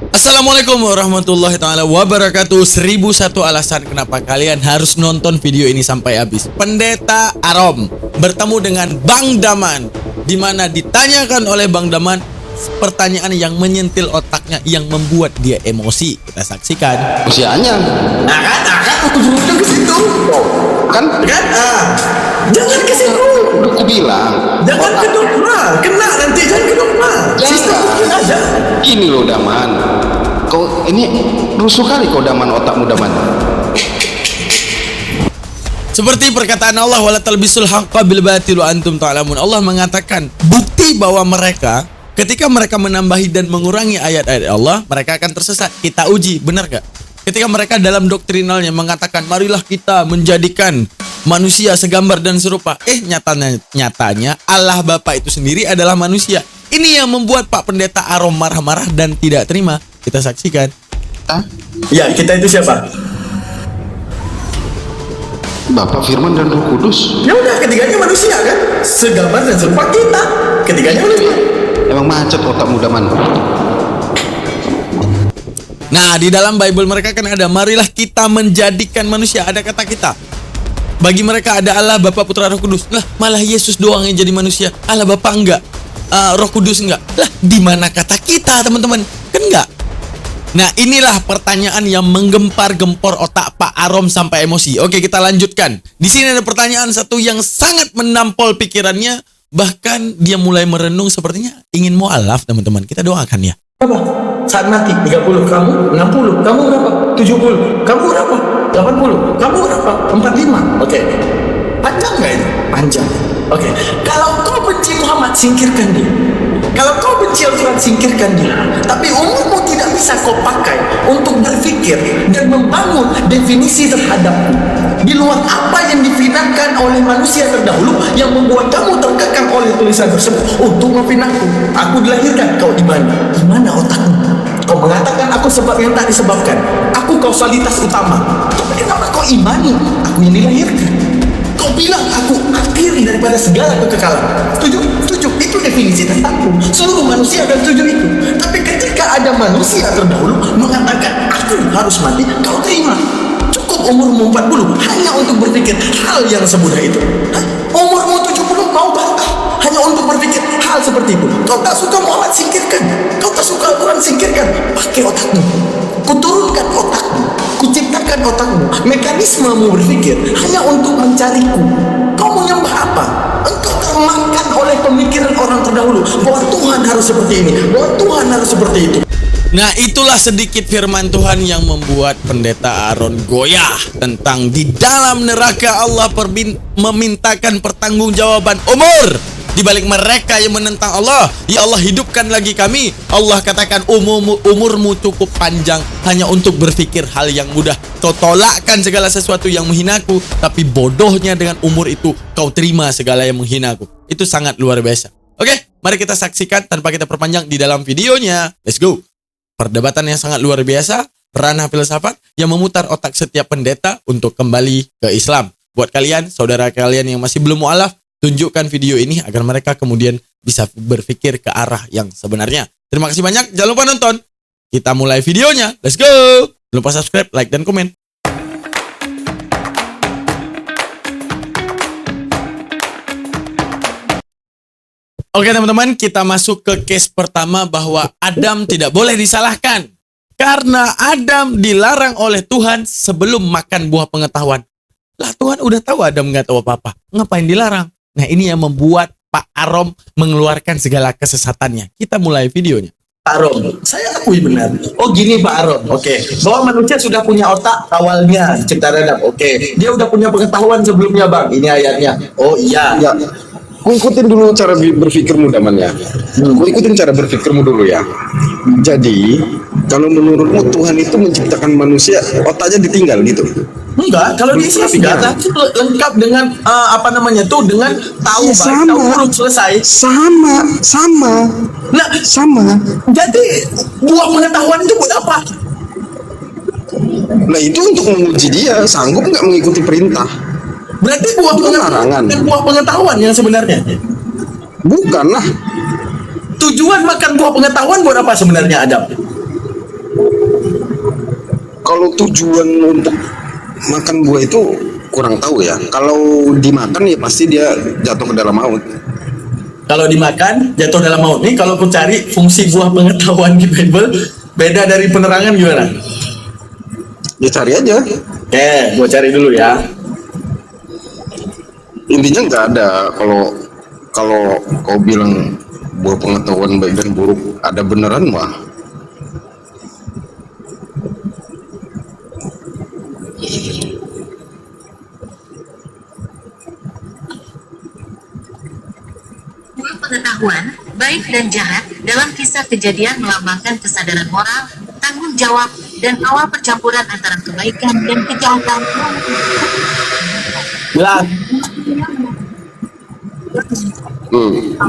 Assalamualaikum warahmatullahi taala wabarakatuh. 1001 alasan kenapa kalian harus nonton video ini sampai habis. Pendeta Arom bertemu dengan Bang Daman, di mana ditanyakan oleh Bang Daman pertanyaan yang menyentil otaknya, yang membuat dia emosi. Kita saksikan. Usianya. Nah kan ujung-ujung ke situ. Kan Jangan ke situ. udah aku bilang. Jangan ke dogma. Kena nanti, jangan ke dogma. Sistem hukum aja. Ini loh Daman. Kau ini rusuh kali kau Daman, otakmu Daman. Seperti perkataan Allah, wala talbisul haqqa bil batil wa antum ta'lamun. Allah mengatakan bukti bahwa mereka ketika mereka menambahi dan mengurangi ayat-ayat Allah, mereka akan tersesat. Kita uji, benar gak? Ketika mereka dalam doktrinalnya mengatakan marilah kita menjadikan manusia segambar dan serupa, nyatanya Allah Bapa itu sendiri adalah manusia. Ini yang membuat Pak Pendeta Arom marah-marah dan tidak terima. Kita saksikan. Ya, kita itu siapa? Bapak Firman dan Roh Kudus. Ya udah, ketiganya manusia kan? Segambar dan serupa kita. Ketiganya manusia. Emang macet otakmu Daman. Nah, di dalam Bible mereka kan ada marilah kita menjadikan manusia, ada kata kita. Bagi mereka ada Allah, Bapa, Putra, Roh Kudus. Lah, malah Yesus doang yang jadi manusia. Allah Bapa enggak. Roh Kudus enggak. Lah, di mana kata kita, teman-teman? Kan enggak. Nah, inilah pertanyaan yang menggempar-gempor otak Pak Arom sampai emosi. Oke, kita lanjutkan. Di sini ada pertanyaan satu yang sangat menampol pikirannya, bahkan dia mulai merenung sepertinya ingin mualaf, teman-teman. Kita doakan ya. Berapa? Saat mati 30, kamu 60, kamu berapa? 70, kamu berapa? 80, kamu berapa? 45. Oke. Panjang nggak ini? Panjang. Oke. Kalau kau benci Muhammad, singkirkan dia. Kalau kau benci Al-Quran, singkirkan dia. Tapi umurmu tidak bisa kau pakai untuk berpikir dan membangun definisi terhadapku di luar apa yang difinahkan oleh manusia terdahulu yang membuat kamu terkekang oleh tulisan tersebut untuk memfinahku. Aku dilahirkan, kau di mana? Di mana otakmu? Kau mengatakan aku sebab yang tak disebabkan. Aku kausalitas utama. Tapi kenapa kau imani aku yang dilahirkan? Kau bilang aku akhir daripada segala kekekalan. Setuju? Setuju. Itu definisi tentangku. Seluruh manusia dan setuju itu. Tapi ketika ada manusia terdahulu mengatakan aku harus mati, kau terima. Cukup umurmu 40 hanya untuk berpikir hal yang semudah itu. Hah? Umurmu 70 mau bantah hanya untuk berpikir hal seperti itu. Kau tak suka Muhammad, singkirkan. Kau tak suka Al-Quran, singkirkan. Pakai otakmu. Kuturunkan otakmu. Kuciptakan otakmu. Mekanismemu berpikir hanya untuk mencariku. Kau menyembah apa? Engkau termakan oleh pemikiran orang terdahulu bahwa Tuhan harus seperti ini, bahwa Tuhan harus seperti itu. Nah, itulah sedikit firman Tuhan yang membuat Pendeta Aron goyah tentang di dalam neraka Allah memintakan pertanggungjawaban umur. Di balik mereka yang menentang Allah, ya Allah hidupkan lagi kami. Allah katakan umurmu cukup panjang hanya untuk berpikir hal yang mudah. Kau tolakkan segala sesuatu yang menghinaku, tapi bodohnya dengan umur itu kau terima segala yang menghinaku. Itu sangat luar biasa. Oke, mari kita saksikan tanpa kita perpanjang di dalam videonya. Let's go. Perdebatan yang sangat luar biasa, ranah filsafat yang memutar otak setiap pendeta untuk kembali ke Islam. Buat kalian, saudara kalian yang masih belum mualaf, tunjukkan video ini agar mereka kemudian bisa berpikir ke arah yang sebenarnya. Terima kasih banyak, jangan lupa nonton. Kita mulai videonya, let's go. Jangan lupa subscribe, like, dan komen. Oke teman-teman, kita masuk ke case pertama bahwa Adam tidak boleh disalahkan. Karena Adam dilarang oleh Tuhan sebelum makan buah pengetahuan. Lah Tuhan udah tahu Adam nggak tahu apa-apa. Ngapain dilarang? Nah ini yang membuat Pak Arom mengeluarkan segala kesesatannya. Kita mulai videonya. Pak Arom, saya akui benar. Oh gini Pak Arom, oke. Bahwa manusia sudah punya otak awalnya, ciptaan Adam, oke. Dia udah punya pengetahuan sebelumnya Bang, ini ayatnya. Oh iya. Ya. Ku ikutin dulu cara berpikirmu Daman ya. Ku ikutin cara berpikirmu dulu ya. Jadi kalau menurutmu Tuhan itu menciptakan manusia otaknya ditinggal gitu? Enggak, kalau di Islam enggak, tapi lengkap dengan dengan tahu Ya, baik, tahu buruk, selesai. Sama. Jadi buah pengetahuan itu buat apa? Nah itu untuk menguji dia sanggup nggak mengikuti perintah. Berarti buah pengetahuan dan buah pengetahuan yang sebenarnya. Bukan lah. Tujuan makan buah pengetahuan buat apa sebenarnya Adam? kalau tujuan untuk makan buah itu kurang tahu ya. Kalau dimakan ya pasti dia jatuh ke dalam laut. Kalau dimakan jatuh dalam maut. Nih kalau aku cari fungsi buah pengetahuan di Bible beda dari penerangan gimana? Ya cari aja. Oke, gua cari dulu ya. Intinya nggak ada. Kalau kau bilang buah pengetahuan baik dan buruk ada beneran mah. Buah pengetahuan, baik dan jahat, dalam kisah kejadian melambangkan kesadaran moral, tanggung jawab, dan awal percampuran antara kebaikan dan kejahatan. Jelas.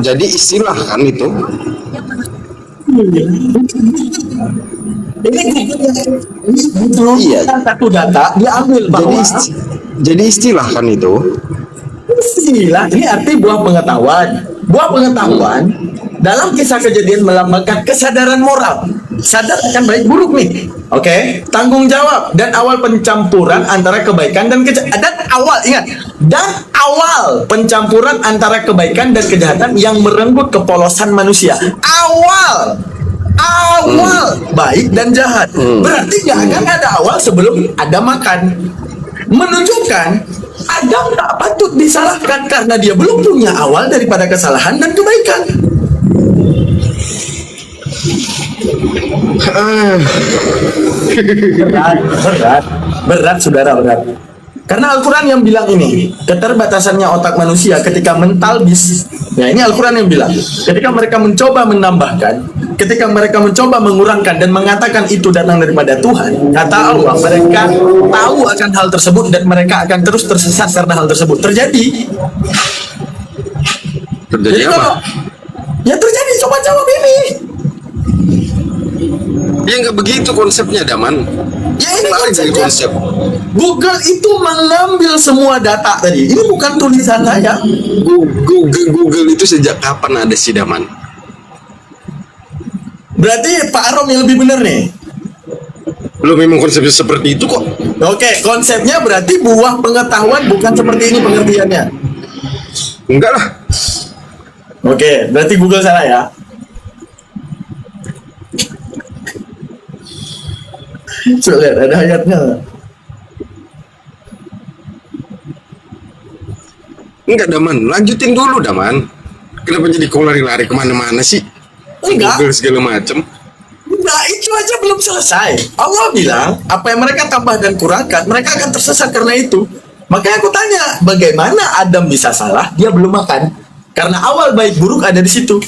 Jadi istilah kan itu. Iya. Satu data dia ambil bahwa Jadi istilah kan itu. istilah ini arti buah pengetahuan. Buah pengetahuan dalam kisah kejadian melambangkan kesadaran moral. Sadar akan baik buruk nih. Oke, tanggung jawab dan awal pencampuran antara kebaikan dan kejahatan. Dan awal ingat, dan awal pencampuran antara kebaikan dan kejahatan yang merenggut kepolosan manusia. Awal baik dan jahat. Berarti nggak akan ada awal sebelum ada makan. Menunjukkan Adam tak patut disalahkan karena dia belum punya awal daripada kesalahan dan kebaikan. Berat saudara, berat. Karena Al-Quran yang bilang ini, keterbatasannya otak manusia ketika mentalbis. Ya, ini Al-Quran yang bilang, ketika mereka mencoba menambahkan, ketika mereka mencoba mengurangkan dan mengatakan itu datang daripada Tuhan, kata Allah, mereka tahu akan hal tersebut dan mereka akan terus tersesat karena hal tersebut terjadi. Jadi apa? kalau ya terjadi, coba jawab ini. Ya nggak begitu konsepnya, Daman. Ya ini Balik dari konsepnya. konsep. Google itu mengambil semua data tadi. Ini bukan tulisan saya. Google itu sejak kapan ada sih, Daman? Berarti Pak Arom yang lebih benar nih. Lo memang konsepnya seperti itu kok. Oke, konsepnya berarti buah pengetahuan bukan seperti ini pengertiannya. Enggak lah. Oke, berarti Google salah ya. Coba lihat, ada ayatnya. Enggak, Daman. Lanjutin dulu, Daman. Kenapa jadi kau lari-lari kemana-mana sih? Enggak. Google segala macem. Nah, itu aja belum selesai. Allah bilang, apa yang mereka tambah dan kurangkan, mereka akan tersesat karena itu. Makanya aku tanya, bagaimana Adam bisa salah? Dia belum makan. Karena awal baik buruk ada di situ.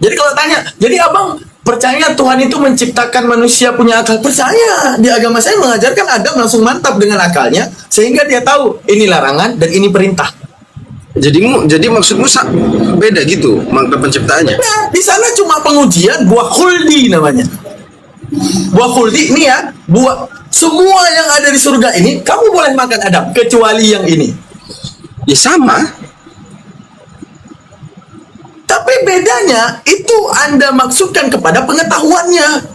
Jadi kalau tanya, jadi abang percaya Tuhan itu menciptakan manusia punya akal? Percaya. Di agama saya mengajarkan Adam langsung mantap dengan akalnya, sehingga dia tahu ini larangan dan ini perintah. Jadi maksudmu beda gitu makna penciptaannya? Nah, di sana cuma pengujian buah khuldi namanya. Buah khuldi ini ya, buah semua yang ada di surga ini kamu boleh makan Adam, kecuali yang ini. Ya sama. Tapi bedanya itu Anda maksudkan kepada pengetahuannya.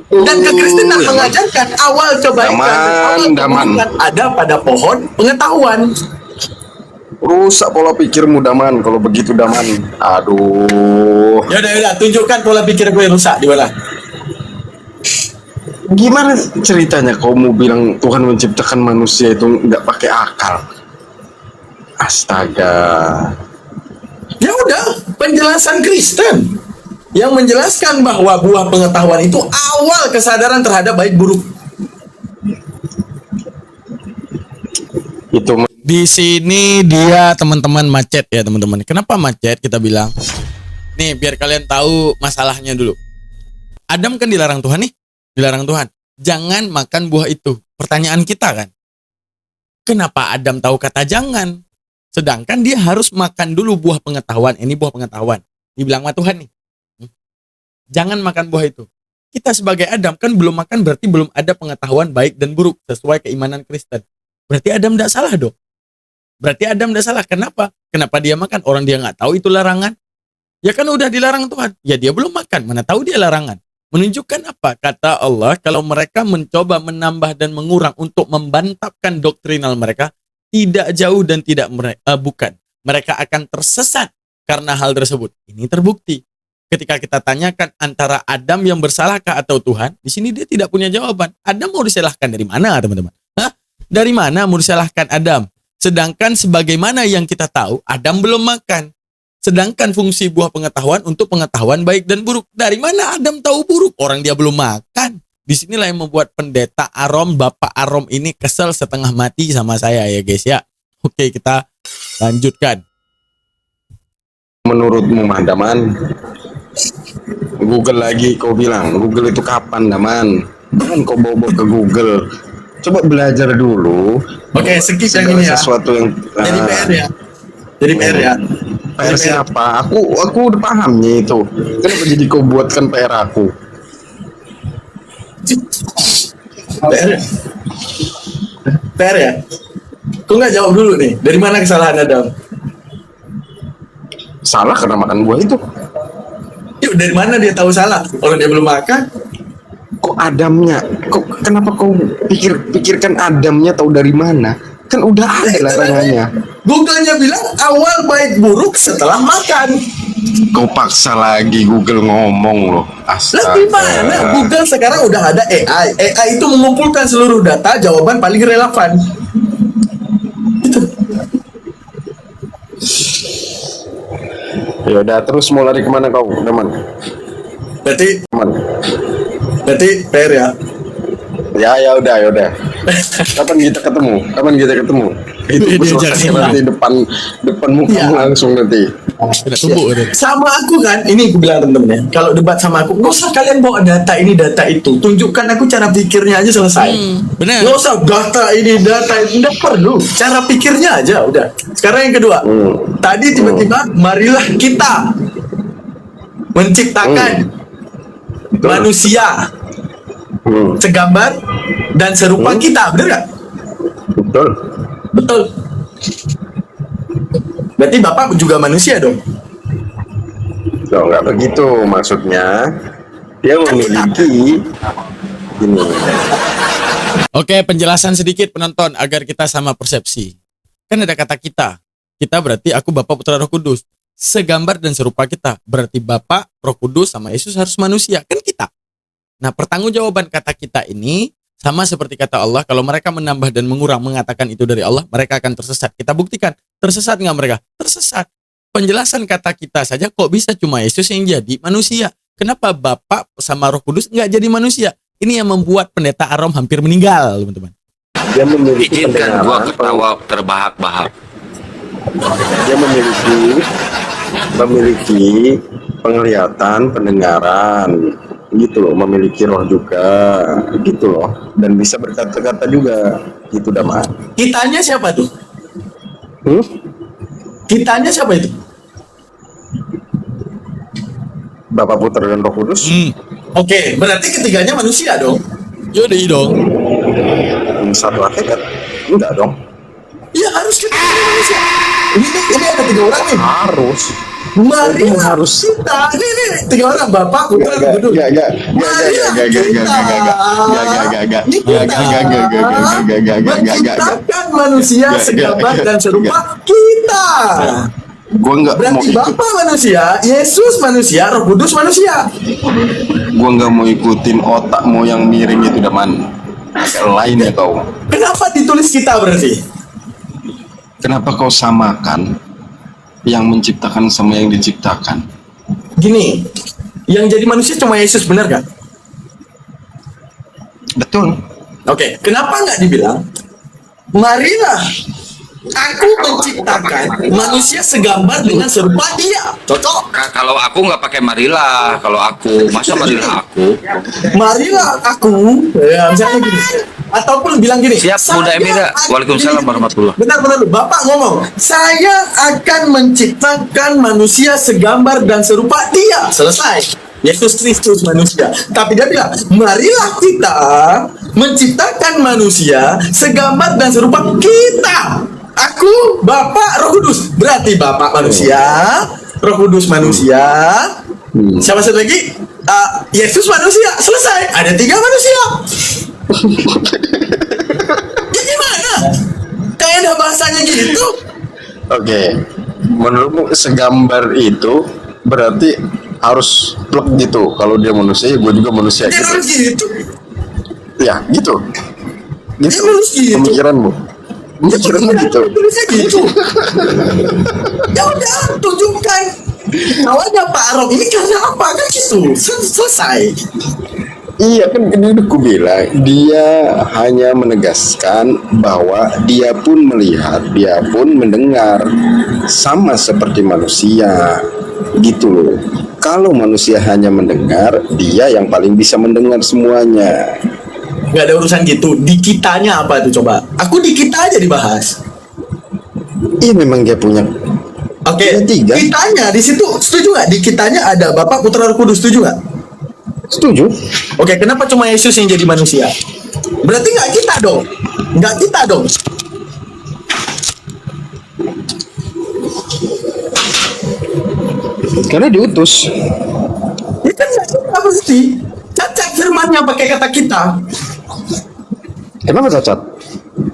Dan kekristenan ya, mengajarkan awal kebaikan dan awal keburukan ada pada pohon pengetahuan. Rusak pola pikirmu, Daman. Kalau begitu, Daman. Aduh. Yaudah, tunjukkan pola pikir gue rusak di mana? Gimana ceritanya kamu bilang Tuhan menciptakan manusia itu nggak pakai akal? Astaga. Ya udah, penjelasan Kristen yang menjelaskan bahwa buah pengetahuan itu awal kesadaran terhadap baik buruk. Itu Di sini dia teman-teman macet ya teman-teman. Kenapa macet kita bilang? Nih biar kalian tahu masalahnya dulu. Adam kan dilarang Tuhan nih. Dilarang Tuhan. Jangan makan buah itu. Pertanyaan kita kan. Kenapa Adam tahu kata jangan? Sedangkan dia harus makan dulu buah pengetahuan. Ini buah pengetahuan. Dibilang sama Tuhan nih. Jangan makan buah itu. Kita sebagai Adam kan belum makan berarti belum ada pengetahuan baik dan buruk sesuai keimanan Kristen. Berarti Adam tidak salah dong. Berarti Adam tidak salah. Kenapa? Kenapa dia makan? Orang dia nggak tahu itu larangan. Ya kan udah dilarang Tuhan. Ya dia belum makan, mana tahu dia larangan. Menunjukkan apa? Kata Allah, kalau mereka mencoba menambah dan mengurang untuk membantapkan doktrinal mereka, tidak jauh dan tidak bukan. Mereka akan tersesat karena hal tersebut. Ini terbukti. Ketika kita tanyakan antara Adam yang bersalahkah atau Tuhan, di sini dia tidak punya jawaban. Adam mau disalahkan dari mana, teman-teman? Dari mana mau disalahkan Adam? Sedangkan sebagaimana yang kita tahu, Adam belum makan. Sedangkan fungsi buah pengetahuan untuk pengetahuan baik dan buruk. Dari mana Adam tahu buruk? Orang dia belum makan. Disinilah yang membuat pendeta Arom, Bapak Arom ini kesel setengah mati sama saya ya guys ya. Oke, kita lanjutkan. Menurutmu mah Daman, Google lagi kau bilang, Google itu kapan Daman? Jangan kau bawa ke Google. Coba belajar dulu. Oke, skip yang ini ya. Sesuatu yang Jadi PR ya. Jadi PR ya. PR siapa? Aku udah pahamnya itu. Kenapa jadi kau buatkan PR aku? PR ya. PR ya. Kau nggak jawab dulu nih. Dari mana kesalahan Adam? Salah karena makan buah itu. Yuk, dari mana dia tahu salah? Orang dia belum makan. Kok Adamnya? Kenapa kau pikirkan Adamnya tahu dari mana? Kan udah ada larangannya. Google-nya bilang awal baik buruk setelah makan. Kau paksa lagi Google ngomong loh. Lah gimana? Google sekarang udah ada AI. AI itu mengumpulkan seluruh data, jawaban paling relevan. Itu. Ya udah, terus mau lari kemana kau, teman? Berarti Teman. PR ya. Ya udah. Kapan kita ketemu? Itu Ini besok jangan. nanti depan muka langsung nanti. Tidak tumbuh. Sama aku kan, ini aku bilang temen-temen ya. Kalau debat sama aku, nggak usah kalian bawa data ini, data itu. Tunjukkan aku cara pikirnya aja selesai. Benar. Nggak usah data ini, data itu. Nggak perlu. Cara pikirnya aja, udah. Sekarang yang kedua. Tadi tiba-tiba, marilah kita menciptakan manusia segambar dan serupa kita. Bener nggak? Betul. Betul. Berarti Bapak juga manusia dong? Loh, nggak begitu maksudnya. Dia memiliki ini. Oke, penjelasan sedikit penonton agar kita sama persepsi. Kan ada kata kita. Kita berarti aku Bapa, Putra, Roh Kudus. Segambar dan serupa kita. Berarti Bapa, Roh Kudus sama Yesus harus manusia. Kan kita. Nah, pertanggungjawaban kata kita ini sama seperti kata Allah. Kalau mereka menambah dan mengurang mengatakan itu dari Allah, mereka akan tersesat. Kita buktikan. Tersesat nggak mereka? Tersesat. Penjelasan kata kita saja kok bisa cuma Yesus yang jadi manusia. Kenapa Bapa sama Roh Kudus nggak jadi manusia? Ini yang membuat pendeta Arom hampir meninggal, teman-teman. Dia memiliki Izinkan gua pendengaran, ketawa terbahak-bahak. dia memiliki penglihatan, pendengaran, gitu loh, memiliki roh juga, gitu loh, dan bisa berkata-kata juga, gitu Dama. Kitanya siapa tuh? Hmm? Kitanya siapa itu? Bapa, Putra, dan Roh Kudus. Oke, berarti ketiganya manusia dong? Yaudah dong. Satu hakikat, enggak dong? Iya, harus ketiganya manusia. Ini ada 3 orang nih. Harus. Mari Harus. kita. Ini 3 orang, Bapak, Putra, Roh Kudus. Menciptakan manusia segambar dan serupa kita. Gua nggak mau Berarti ikut. Bapa manusia, Yesus manusia, Roh Kudus manusia. Gua nggak mau ikutin otakmu yang miring itu Daman. Agak lain ya kau. Kenapa ditulis kita berarti? Kenapa kau samakan yang menciptakan sama yang diciptakan? Gini, yang jadi manusia cuma Yesus, benar kan? Betul. Oke, kenapa nggak dibilang, marilah aku menciptakan manusia segambar dengan serupa dia. Cocok? Kalau aku nggak pakai marilah, kalau aku masa marilah aku. Marilah aku, ya misalnya gini. Ataupun bilang gini. Siap, Bunda saya Emira. akan- Waalaikumsalam gini, warahmatullahi. Benar, Bapak ngomong, saya akan menciptakan manusia segambar dan serupa dia. Selesai. Yesus Kristus manusia. Tapi dia bilang, marilah kita menciptakan manusia segambar dan serupa kita. Aku, Bapak, Roh Kudus. Berarti Bapak manusia, Roh Kudus manusia. Siapa satu lagi? Yesus manusia. Selesai. Ada 3 manusia. Ya gimana? Kayak ada bahasanya gitu. Oke. Menurutmu segambar itu berarti harus plek gitu. Kalau dia manusia, gue juga manusia Dia gitu. harus gitu. Ya, gitu. Gitu. Dia harus gitu. Pemikiranmu. Pemikiranmu gitu. Tulisnya gitu. Ya udah, tunjukkan. Awalnya Pak Arom ini karena apa kan gitu. Selesai. Iya kan ini aku bilang dia hanya menegaskan bahwa dia pun melihat, dia pun mendengar sama seperti manusia gitu loh. Kalau manusia hanya mendengar, dia yang paling bisa mendengar semuanya. Gak ada urusan gitu. Di kitanya apa tuh coba? Aku di kita aja dibahas. Iya memang dia punya. Oke. Ada 3. Kitanya di situ setuju nggak? Di kitanya ada Bapak, Putra, Roh Kudus, setuju nggak? Setuju? Oke, kenapa cuma Yesus yang jadi manusia? Berarti nggak kita dong. Nggak kita dong. Karena diutus. Ya kan nggak kita pasti. Cacat firmannya pakai kata kita. Kenapa cacat?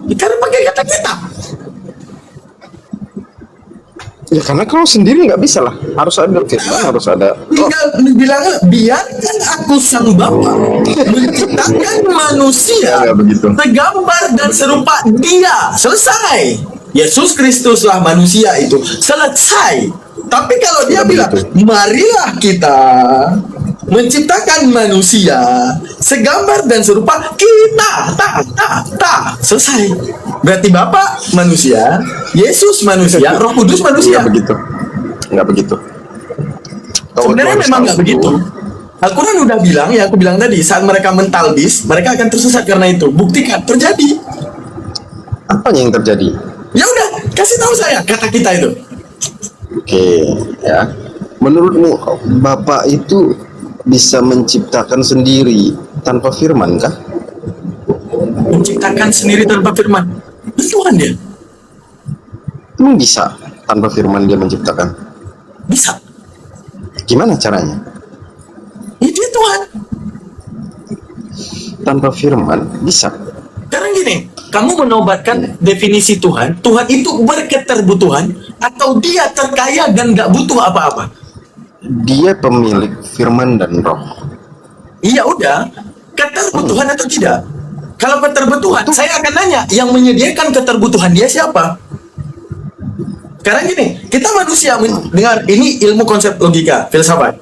Ya, karena pakai kata kita. Ya karena kalau sendiri nggak bisa lah. Harus ada firman, harus ada. Tinggal bilang biarkan aku sang Bapa menciptakan manusia Ya, begitu. segambar dan serupa Dia. Selesai. Yesus Kristuslah manusia itu. Selesai. Tapi kalau dia Ya, bilang, begitu. marilah kita menciptakan manusia segambar dan serupa kita. Selesai. Berarti Bapak manusia, Yesus manusia, Roh Kudus manusia. Nggak begitu. Nggak begitu. Kau Sebenarnya harus memang tahu nggak begitu. Al-Quran udah bilang, yang aku bilang tadi, saat mereka mentalbis, mereka akan tersesat karena itu. Buktikan, terjadi. Apanya yang terjadi? Ya udah, kasih tahu saya kata kita itu. Oke, ya. Menurutmu Bapak itu bisa menciptakan sendiri tanpa firman kah? Menciptakan sendiri tanpa firman. Tuhan dia. Emang bisa tanpa firman dia menciptakan? Bisa. Gimana caranya? Ya dia Tuhan. Tanpa firman bisa. Sekarang gini, kamu menobatkan definisi Tuhan. Tuhan itu berketerbutuhan atau dia terkaya dan gak butuh apa-apa. Dia pemilik firman dan roh. Iya udah, keterbutuhan atau tidak? Kalau keterbutuhan, saya akan nanya, yang menyediakan keterbutuhan dia siapa? Sekarang gini, kita manusia dengar ini ilmu konsep logika, filsafat.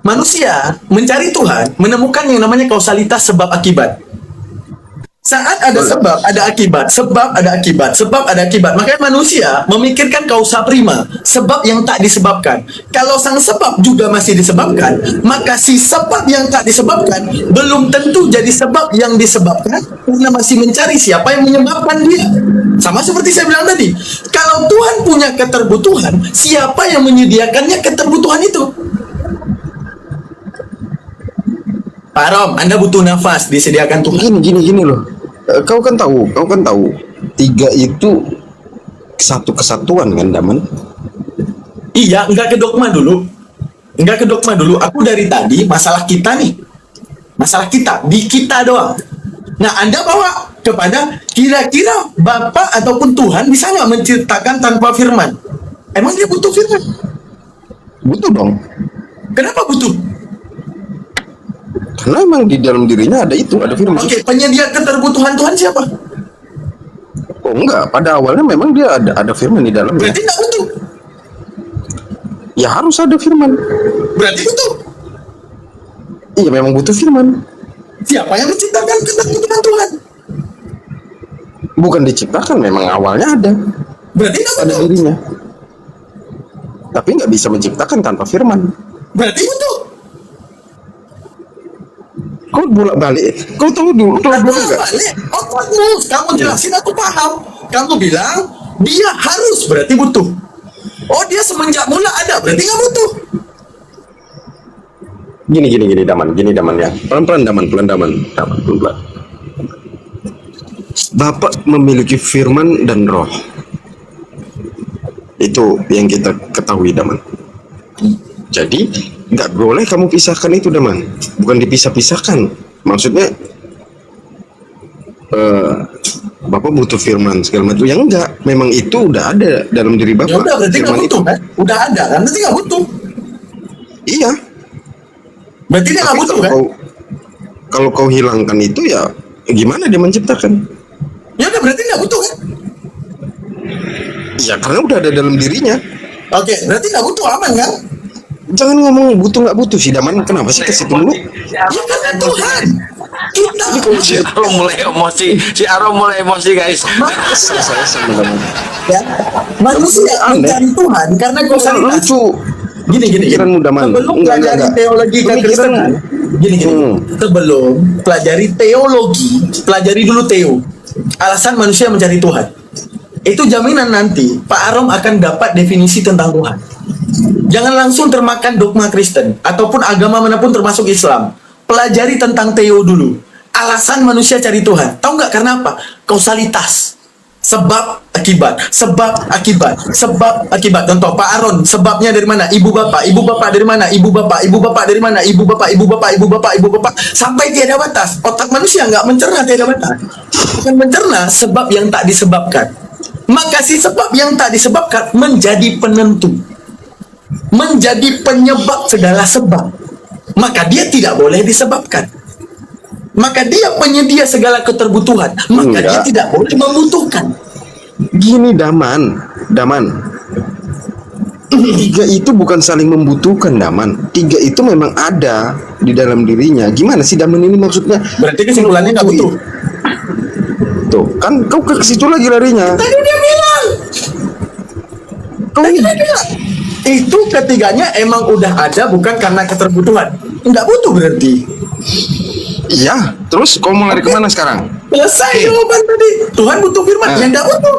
Manusia mencari Tuhan, menemukan yang namanya kausalitas sebab akibat. Saat ada sebab, ada akibat, sebab ada akibat, sebab ada akibat. Makanya manusia memikirkan kausa prima, sebab yang tak disebabkan. Kalau sang sebab juga masih disebabkan, maka si sebab yang tak disebabkan belum tentu jadi sebab yang disebabkan, karena masih mencari siapa yang menyebabkan dia. Sama seperti saya bilang tadi, kalau Tuhan punya keterbutuhan, siapa yang menyediakannya keterbutuhan itu? Pak Rom, Anda butuh nafas, disediakan Tuhan. Gini loh. Kau kan tahu, 3 itu satu kesatuan kan, Daman? Iya, enggak ke dogma dulu. Aku dari tadi masalah kita nih. Masalah kita, di kita doang. Nah, Anda bawa kepada kira-kira Bapak ataupun Tuhan bisa nggak menciptakan tanpa firman? Emang dia butuh firman? Butuh dong. Kenapa butuh? Karena emang di dalam dirinya ada itu, ada firman. Oke, penyedia keterbutuhan Tuhan siapa? Oh enggak, pada awalnya memang dia ada firman di dalamnya. Berarti nggak butuh. Ya harus ada firman. Berarti butuh. Iya memang butuh firman. Siapa yang menciptakan keterbutuhan Tuhan? Bukan diciptakan, memang awalnya ada Berarti nggak pada butuh. dirinya. Tapi nggak bisa menciptakan tanpa firman. Berarti butuh. Kau bolak-balik. Kau tahu dulu nggak? Kamu jelasin aku paham. Kamu bilang dia harus berarti butuh. Oh dia semenjak mula ada berarti nggak butuh. Gini Daman ya. Pelan-pelan Daman. Pelan-pelan. Bapak memiliki firman dan roh. Itu yang kita ketahui, Daman. Jadi nggak boleh kamu pisahkan itu, Daman. Bukan dipisah-pisahkan. Maksudnya Bapak butuh firman segala macam. Yang enggak, memang itu udah ada dalam diri Bapak. Ya udah, berarti nggak Firman butuh itu. kan? Udah ada kan? Berarti nggak butuh. Iya. Berarti dia nggak Tapi butuh kalau kan? kalau kau hilangkan itu ya gimana dia menciptakan? Ya udah, berarti nggak butuh kan? Ya karena udah ada dalam dirinya. Oke, berarti nggak butuh, aman kan? Jangan ngomong butuh nggak butuh sih, Daman. Kenapa sih ke situ dulu? Ya kan Tuhan. Kita Si Arom mulai emosi. Si Arom mulai emosi, guys. Saya sama Daman. ya, manusia Aneh. mencari Tuhan karena kausalitas. Lucu. Gini. Pikiranmu, Daman. Sebelum Enggak, pelajari enggak. teologi Pemikiran- kekristenan, gini. Sebelum pelajari teologi, pelajari dulu teo. Alasan manusia mencari Tuhan. Itu jaminan nanti Pak Arom akan dapat definisi tentang Tuhan. Jangan langsung termakan dogma Kristen ataupun agama manapun termasuk Islam. Pelajari tentang teo dulu. Alasan manusia cari Tuhan. Tahu nggak karena apa? Kausalitas. Sebab akibat, sebab akibat, sebab akibat. Contoh Pak Aron, sebabnya dari mana? Ibu bapak dari mana? Ibu bapak dari mana? Ibu bapak, sampai tiada batas. Otak manusia nggak mencerna tiada batas. Bukan mencerna sebab yang tak disebabkan. Maka si sebab yang tak disebabkan menjadi penentu, menjadi penyebab segala sebab. Maka dia tidak boleh disebabkan. Maka dia penyedia segala keterbutuhan. Maka dia Enggak. tidak boleh membutuhkan. Gini, Daman. Tiga itu bukan saling membutuhkan, Daman. Tiga itu memang ada di dalam dirinya. Gimana sih, Daman, ini maksudnya? Berarti kesimpulannya nggak butuh. Tuh, kan kau ke situ lagi larinya. Tadi dia bilang. Tadi dia bilang. Itu ketiganya emang udah ada bukan karena keterbutuhan. Nggak butuh berarti. Iya, terus kau mau lari kemana sekarang? Selesai jawaban tadi. Tuhan butuh firman. Ah. Yang nggak butuh.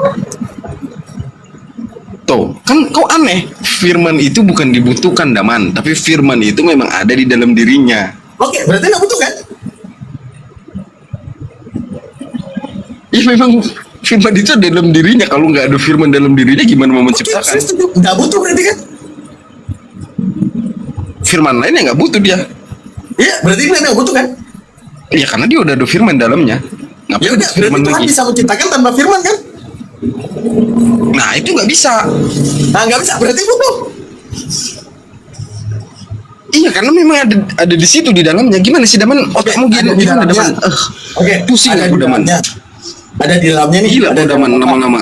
Tuh, kan kau aneh. Firman itu bukan dibutuhkan, Daman. Tapi firman itu memang ada di dalam dirinya. Oke, berarti nggak butuh kan? Iya, memang firman itu ada dalam dirinya. Kalau nggak ada firman dalam dirinya, gimana mau Oke, saya menciptakan? setuju. Nggak butuh berarti kan? Firman lainnya nggak butuh dia. Iya, berarti dia nggak butuh kan? Iya, karena dia udah ada firman dalamnya. Ya Ngapain udah, firman berarti Tuhan lagi? bisa menciptakan tanpa firman kan? Nah, itu nggak bisa. Nah, nggak bisa, berarti butuh. Iya, karena memang ada di situ di dalamnya. Gimana sih, Daman? Otakmu Ada di gimana, dalamnya. Daman? Oke, Pusing ada aku, di Daman. dalamnya. Ada di dalamnya nih. Gila, ada kau, Daman, lama-lama.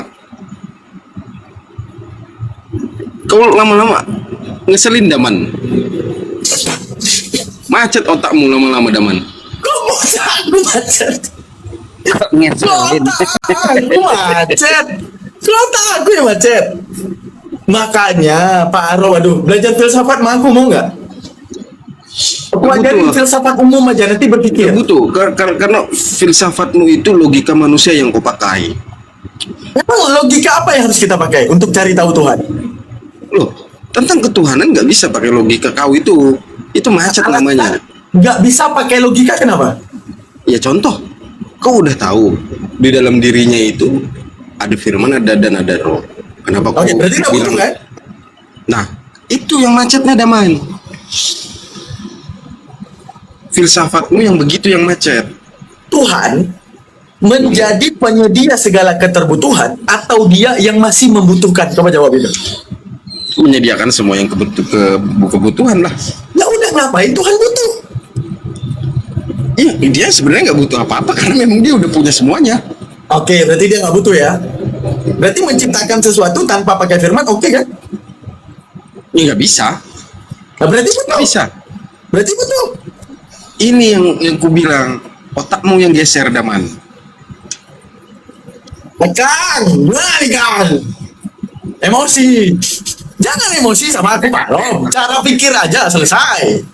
Kau lama-lama ngeselin, Daman. Macet otakmu lama-lama, Daman. Kok macet? Aku macet. Ngeselin. Aku macet. Kok otak aku yang macet? Makanya Pak Aro, aduh, belajar filsafat sama aku mau nggak? Aku ajarin Butuh. filsafat umum aja, nanti berpikir. Butuh, karena filsafatmu itu logika manusia yang kau pakai. Emang logika apa yang harus kita pakai untuk cari tahu Tuhan? Loh, tentang ketuhanan nggak bisa pakai logika kau itu. Itu macet namanya. Nggak bisa pakai logika, kenapa? Ya contoh, kau udah tahu di dalam dirinya itu ada firman, ada dan ada roh. Kenapa kau Oke, berarti nggak butuh bilang? kan? Nah, itu yang macetnya, Daman. Filsafatmu yang begitu yang macet. Tuhan menjadi penyedia segala keterbutuhan atau dia yang masih membutuhkan? Coba jawab itu. Menyediakan semua yang kebutuhan lah. Ya udah, ngapain Tuhan butuh? Iya, dia sebenarnya nggak butuh apa-apa karena memang dia udah punya semuanya. Oke, berarti dia nggak butuh ya. Berarti menciptakan sesuatu tanpa pakai firman, oke kan? Ya nggak bisa, Nah, berarti butuh. nggak bisa. Berarti butuh. Ini yang ku bilang, otakmu yang geser, Daman. Kang, Kang. Emosi. Jangan emosi sama aku, Pak Rom. Cara pikir aja, selesai.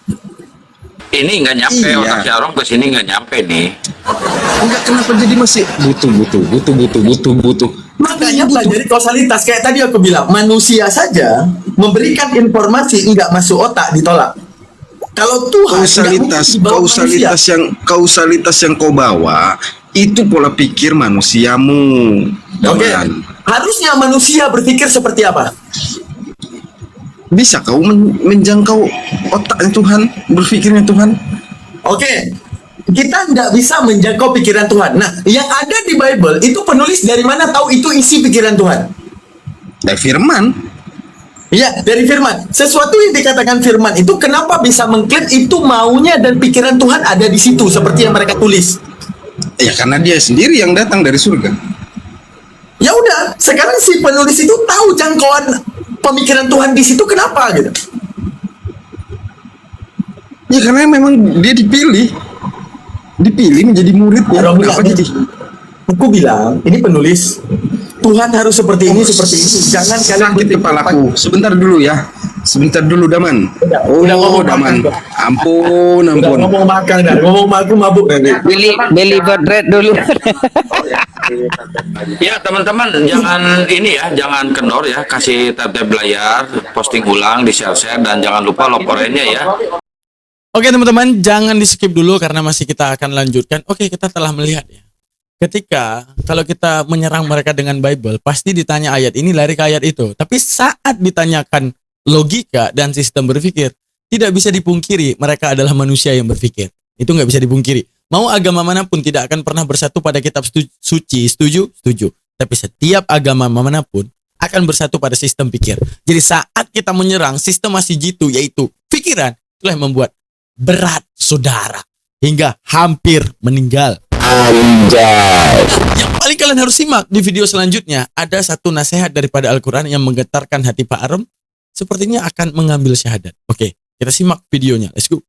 Ini nggak nyampe, Iya. otak si Arom ke sini nggak nyampe nih. Enggak, kenapa jadi masih butuh. Makanya pelajari kausalitas. Kayak tadi aku bilang, manusia saja memberikan informasi nggak masuk otak, ditolak. Kalau Tuhan kausalitas yang kau bawa itu pola pikir manusiamu. Oke, Daman. harusnya manusia berpikir seperti apa? Bisa kau menjangkau otaknya Tuhan, berpikirnya Tuhan? Oke, kita nggak bisa menjangkau pikiran Tuhan. Nah, yang ada di Bible itu penulis dari mana tahu itu isi pikiran Tuhan? Dari firman. Iya, dari firman. Sesuatu yang dikatakan firman itu kenapa bisa mengklaim itu maunya dan pikiran Tuhan ada di situ seperti yang mereka tulis? Ya karena dia sendiri yang datang dari surga. Ya udah, sekarang si penulis itu tahu jangkauan pemikiran Tuhan di situ kenapa gitu? Ya karena memang dia dipilih menjadi muridnya. Orang Kenapa bilang, jadi? aku bilang ini penulis Tuhan harus seperti ini, seperti itu. Jangan kalian Sakit kepalaku. Sebentar dulu Daman. Udah ngomong Daman. makan. Ampun. Udah ngomong makan dah, ngomong aku mabuk nanti. Beli bread dulu. Ya teman-teman, jangan kendor ya, kasih tab-tab layar, posting ulang, di share-share, dan jangan lupa laporannya ya. Oke teman-teman, jangan di skip dulu karena masih kita akan lanjutkan. Oke, kita telah melihat ya. Ketika kalau kita menyerang mereka dengan Bible, pasti ditanya ayat ini, lari ke ayat itu. Tapi saat ditanyakan logika dan sistem berpikir, tidak bisa dipungkiri mereka adalah manusia yang berpikir. Itu nggak bisa dipungkiri. Mau agama manapun tidak akan pernah bersatu pada kitab suci. Setuju? Setuju. Tapi setiap agama manapun akan bersatu pada sistem pikir. Jadi saat kita menyerang sistem masih jitu, yaitu pikiran, itulah yang membuat berat saudara hingga hampir meninggal. Yang paling kalian harus simak di video selanjutnya, ada satu nasihat daripada Al-Quran yang menggetarkan hati Pak Arom, sepertinya akan mengambil syahadat. Oke, kita simak videonya, let's go.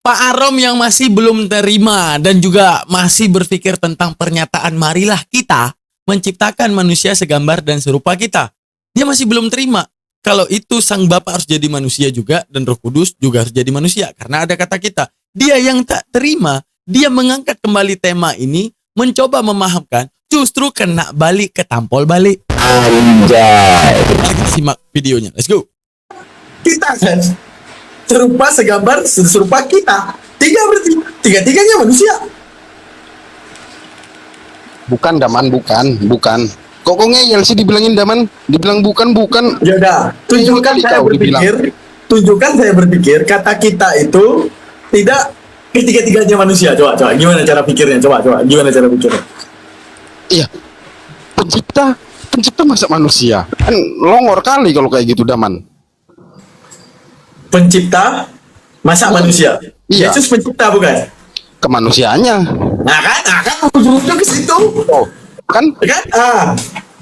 Pak Arom yang masih belum terima dan juga masih berpikir tentang pernyataan marilah kita menciptakan manusia segambar dan serupa kita. Dia masih belum terima kalau itu sang Bapa harus jadi manusia juga dan Roh Kudus juga harus jadi manusia. Karena ada kata kita, dia yang tak terima, dia mengangkat kembali tema ini, mencoba memahamkan, justru kena balik ke tampol balik. Mari kita simak videonya, let's go. Kita kan serupa segambar serupa kita. Tiga berarti tiga-tiganya manusia. Bukan Daman, bukan. Kok ngeyel sih dibilangin Daman? Dibilang bukan. Ya udah, tunjukkan saya berpikir kata kita itu tidak ketiga-tiganya manusia. Coba gimana cara pikirnya? Coba gimana cara pikirnya? Iya. Pencipta masa manusia? Kan longor kali kalau kayak gitu Daman. Pencipta masa manusia. Iya. Yesus pencipta bukan? Kemanusiaannya. Nah kan ujung-ujungnya ke situ. Oh, kan?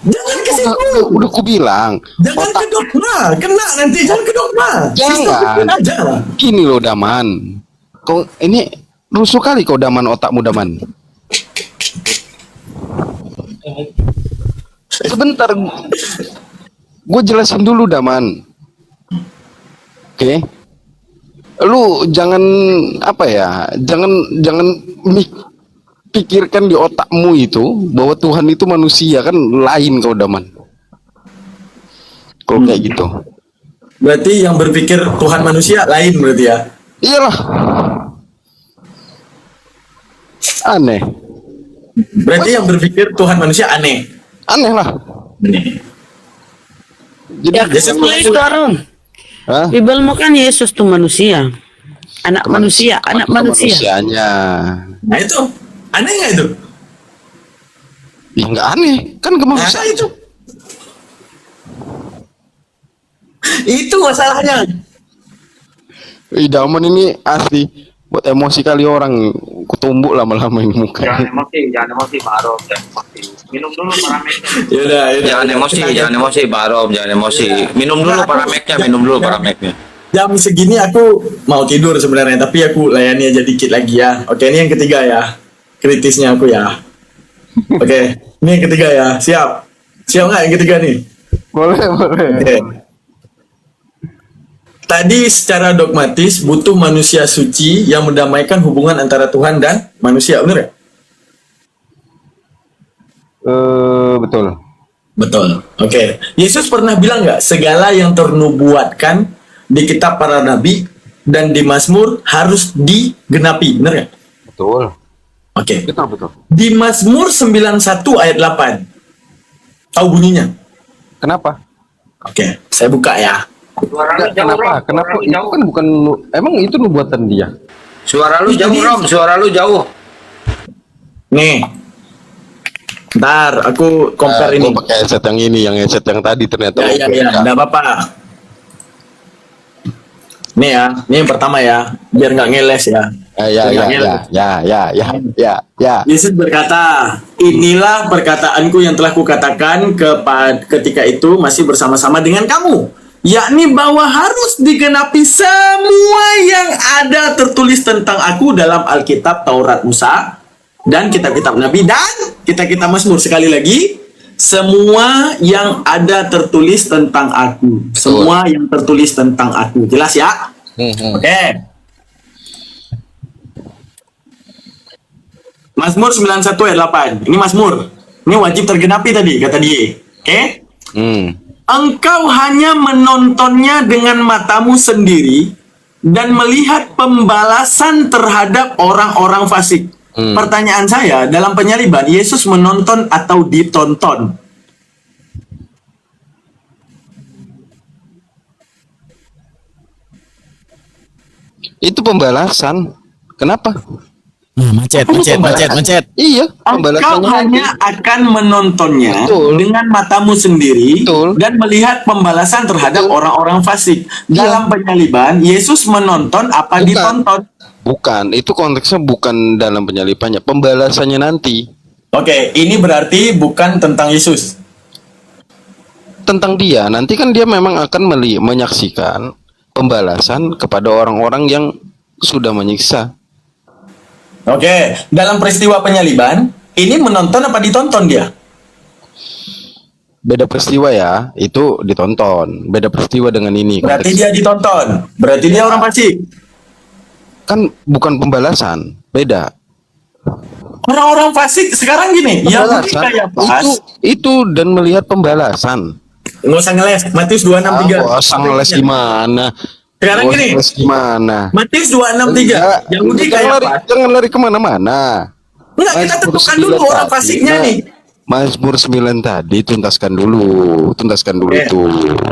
Jangan ke situ. Udah ku bilang. Jangan ke dogma. Kena nanti jangan ke dogma. Jangan. Aja lah. Gini loh Daman. Kau ini rusuh kali kau Daman, otakmu Daman. Sebentar. Gue jelasin dulu Daman. Oke. Lu jangan jangan pikirkan di otakmu itu bahwa Tuhan itu manusia, kan lain kau Daman. Kalau kayak gitu. Berarti yang berpikir Tuhan manusia lain berarti ya? Iyalah. Aneh. Berarti yang berpikir Tuhan manusia aneh. Aneh lah. Jadi Yesus Itu Arom. Hah? Bible mau kan Yesus tuh manusia. Anak manusia. Kemanusiaannya. Nah itu aneh nggak itu? Ya nggak aneh, kan kemanusiaan. Nah, itu masalahnya. Daman ini asli buat emosi kali orang, kutumbuk lama-lama ini muka. Jangan emosi Pak Arom, jangan emosi. Minum dulu parameknya. Yaudah. Jangan emosi Pak Arom, jangan emosi. Minum dulu parameknya. Jam segini aku mau tidur sebenarnya, tapi aku layani aja dikit lagi ya. Oke, ini yang ketiga ya. Kritisnya aku ya. Oke, ini yang ketiga ya. Siap nggak yang ketiga nih? Boleh. Oke. Tadi secara dogmatis butuh manusia suci yang mendamaikan hubungan antara Tuhan dan manusia, benar ya? Betul. Betul. Oke. Yesus pernah bilang nggak segala yang ternubuatkan di kitab para nabi dan di Mazmur harus digenapi, benar ya? Betul. Oke. Betul. Di Mazmur 91 ayat 8. Tahu bunyinya? Kenapa? Oke, saya buka ya. Suara lu Enggak, jauh, kenapa? Rom. Kenapa? Suara lu Itu jauh. kan bukan emang itu nubuatan dia. Suara lu jauh, Rom. Suara lu jauh. Nih. Ntar aku compare ini. Gua pakai headset yang ini, yang headset yang tadi ternyata. Ya, enggak apa-apa. Nih ya, ini yang pertama ya, biar nggak ngeles ya. Ya. Yesus berkata, inilah perkataanku yang telah kukatakan ketika itu masih bersama-sama dengan kamu, yakni bahwa harus digenapi semua yang ada tertulis tentang aku dalam Alkitab, Taurat, Musa, dan kitab-kitab Nabi, dan kitab-kitab Mazmur. Sekali lagi, semua yang ada tertulis tentang aku. Semua yang tertulis tentang aku. Jelas ya? Oke. Mazmur 91 ayat 8. Ini Mazmur. Ini wajib tergenapi tadi, kata dia. Oke? Engkau hanya menontonnya dengan matamu sendiri dan melihat pembalasan terhadap orang-orang fasik. Pertanyaan saya, dalam penyaliban, Yesus menonton atau ditonton? Itu pembalasan. Kenapa? Macet. Iya, Engkau pembalasannya. hanya akan menontonnya Betul. dengan matamu sendiri. Betul. Dan melihat pembalasan terhadap orang-orang fasik. Dalam penyaliban, Yesus menonton apa Bukan. ditonton? Bukan, itu konteksnya bukan dalam penyalipannya, pembalasannya nanti. Oke, ini berarti bukan tentang Yesus. Tentang dia, nanti kan dia memang akan menyaksikan pembalasan kepada orang-orang yang sudah menyiksa. Oke, dalam peristiwa penyaliban, ini menonton apa ditonton dia? Beda peristiwa ya, itu ditonton. Beda peristiwa dengan ini. Berarti konteks. dia ditonton. Berarti dia orang fasik. Kan bukan pembalasan, beda. Orang-orang fasik sekarang gini, Yahudi Pembalasan kayak pas. itu dan melihat pembalasan. Nggak usah ngeles. Matius 263. Ngeles gimana? Sekarang gini, Ngeles gimana? Matius 263. Yahudi kayak pas. Jangan lari kemana-mana. Enggak, kita Mazmur tentukan 9 dulu orang tadi. fasiknya Nah, nih. Mazmur 9 tadi tuntaskan dulu itu.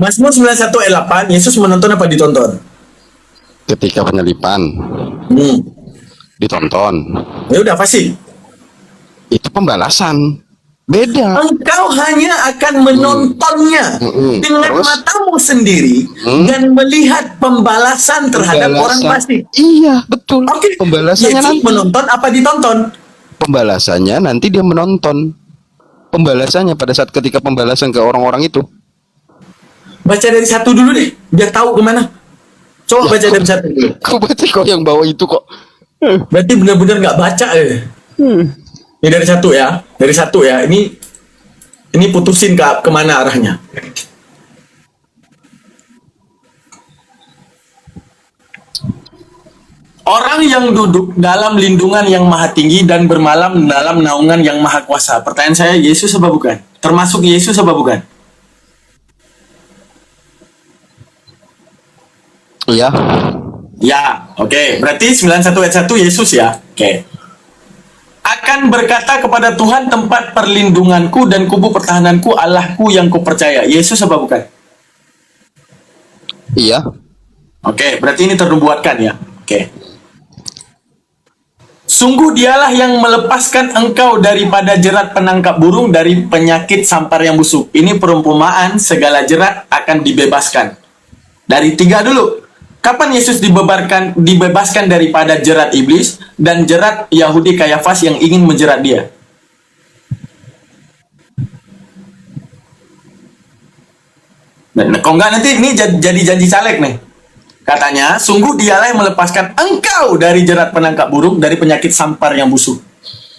Mazmur 91 ayat 8, Yesus menonton apa ditonton? Ketika penyalipan ditonton, Ya udah fasik. itu pembalasan. Beda. Engkau hanya akan menontonnya dengan Terus? matamu sendiri dan melihat pembalasan terhadap orang fasik. Iya, betul. Oke, Pembalasannya Yesus nanti. menonton apa ditonton? Pembalasannya nanti dia menonton. Pembalasannya pada saat ketika pembalasan ke orang-orang itu. Baca dari satu dulu deh, biar tahu kemana. Coba baca dari satu dulu. Kau baca kok yang bawa itu kok. Berarti benar-benar nggak baca deh. Ini dari satu ya, dari satu ya. Ini putusin kemana arahnya. Orang yang duduk dalam lindungan yang maha tinggi dan bermalam dalam naungan yang maha kuasa. Pertanyaan saya, Yesus apa bukan? Termasuk Yesus apa bukan? Iya. Ya, oke. Berarti 91 ayat 1 Yesus ya. Oke. Akan berkata kepada Tuhan tempat perlindunganku dan kubu pertahananku, Allahku yang kupercaya. Yesus apa bukan? Iya. Oke, berarti ini ternubuatkan ya. Oke. Sungguh dialah yang melepaskan engkau daripada jerat penangkap burung, dari penyakit sampar yang busuk. Ini perumpamaan segala jerat akan dibebaskan. Dari 3 dulu. Kapan Yesus dibebaskan daripada jerat iblis dan jerat Yahudi Kayafas yang ingin menjerat dia? Nah, kok enggak nanti ini jadi janji caleg nih. Katanya, sungguh dialah yang melepaskan engkau dari jerat penangkap burung, dari penyakit sampar yang busuk.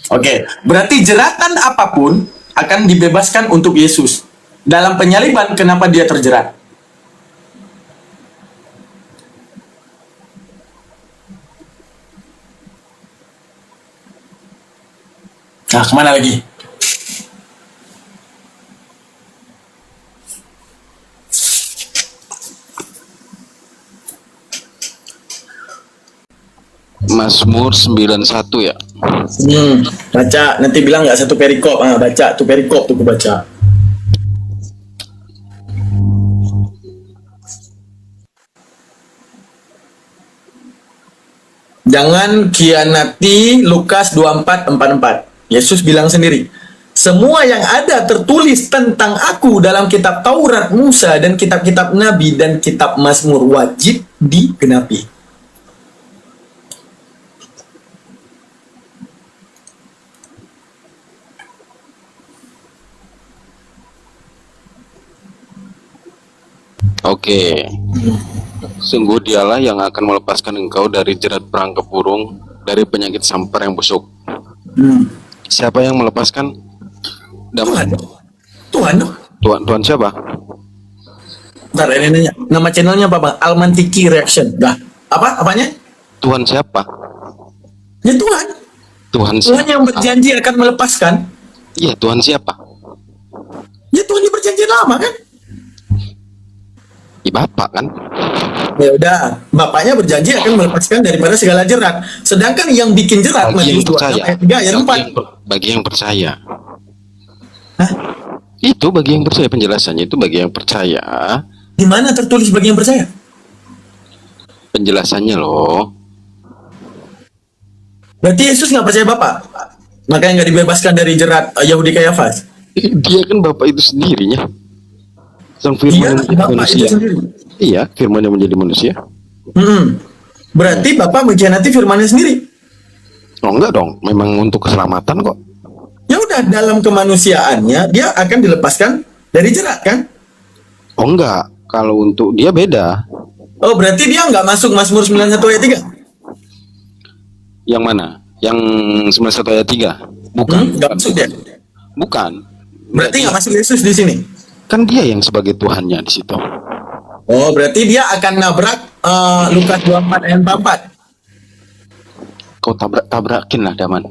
Oke, berarti jeratan apapun akan dibebaskan untuk Yesus. Dalam penyaliban, kenapa dia terjerat? Nah, kemana lagi? Mazmur 91 ya. Baca, nanti bilang nggak satu perikop. Baca tuh perikop tuh baca. Jangan khianati Lukas 24:44. Yesus bilang sendiri, semua yang ada tertulis tentang aku dalam kitab Taurat, Musa, dan kitab-kitab Nabi dan kitab Mazmur wajib digenapi. Oke. Sungguh dialah yang akan melepaskan engkau dari jerat perangkap burung, dari penyakit sampar yang busuk. Siapa yang melepaskan? Tuhan. Tuhan. Tuhan siapa? Bentar, ini nanya. Nama channelnya apa, Bang? Almantiki Reaction. Dah. Apanya? Tuhan siapa? Ya Tuhan. Tuhan Tuhan siapa? yang berjanji akan melepaskan. Iya, Tuhan siapa? Ya Tuhan yang berjanji lama kan? Ya, Bapak kan? Ya udah, Bapaknya berjanji akan melepaskan daripada segala jerat. Sedangkan yang bikin jerat Bagi yang Matius 26 percaya. ayat 3 ayat 4. Bagi yang percaya. Hah? Itu bagi yang percaya, penjelasannya itu bagi yang percaya. Di mana tertulis bagi yang percaya? Penjelasannya loh. Berarti Yesus nggak percaya Bapak, makanya nggak dibebaskan dari jerat Yahudi Kayafas. Dia kan Bapak itu sendirinya. Sang Iya, firman yang menjadi Bapak itu manusia. sendiri. Iya, firman yang menjadi manusia. Berarti Bapak mengkhianati firman-Nya sendiri. Oh enggak dong, memang untuk keselamatan kok. Ya udah, dalam kemanusiaannya dia akan dilepaskan dari jerat kan? Oh enggak, kalau untuk dia beda. Oh, berarti dia nggak masuk Mazmur 91 ayat 3? Yang mana? Yang 91 ayat 3? Bukan. Nggak masuk dia. Bukan. Berarti nggak masuk Yesus di sini. Kan dia yang sebagai Tuhannya di situ. Oh, berarti dia akan nabrak Lukas 24 ayat 44. Kau tabrakin lah, Daman.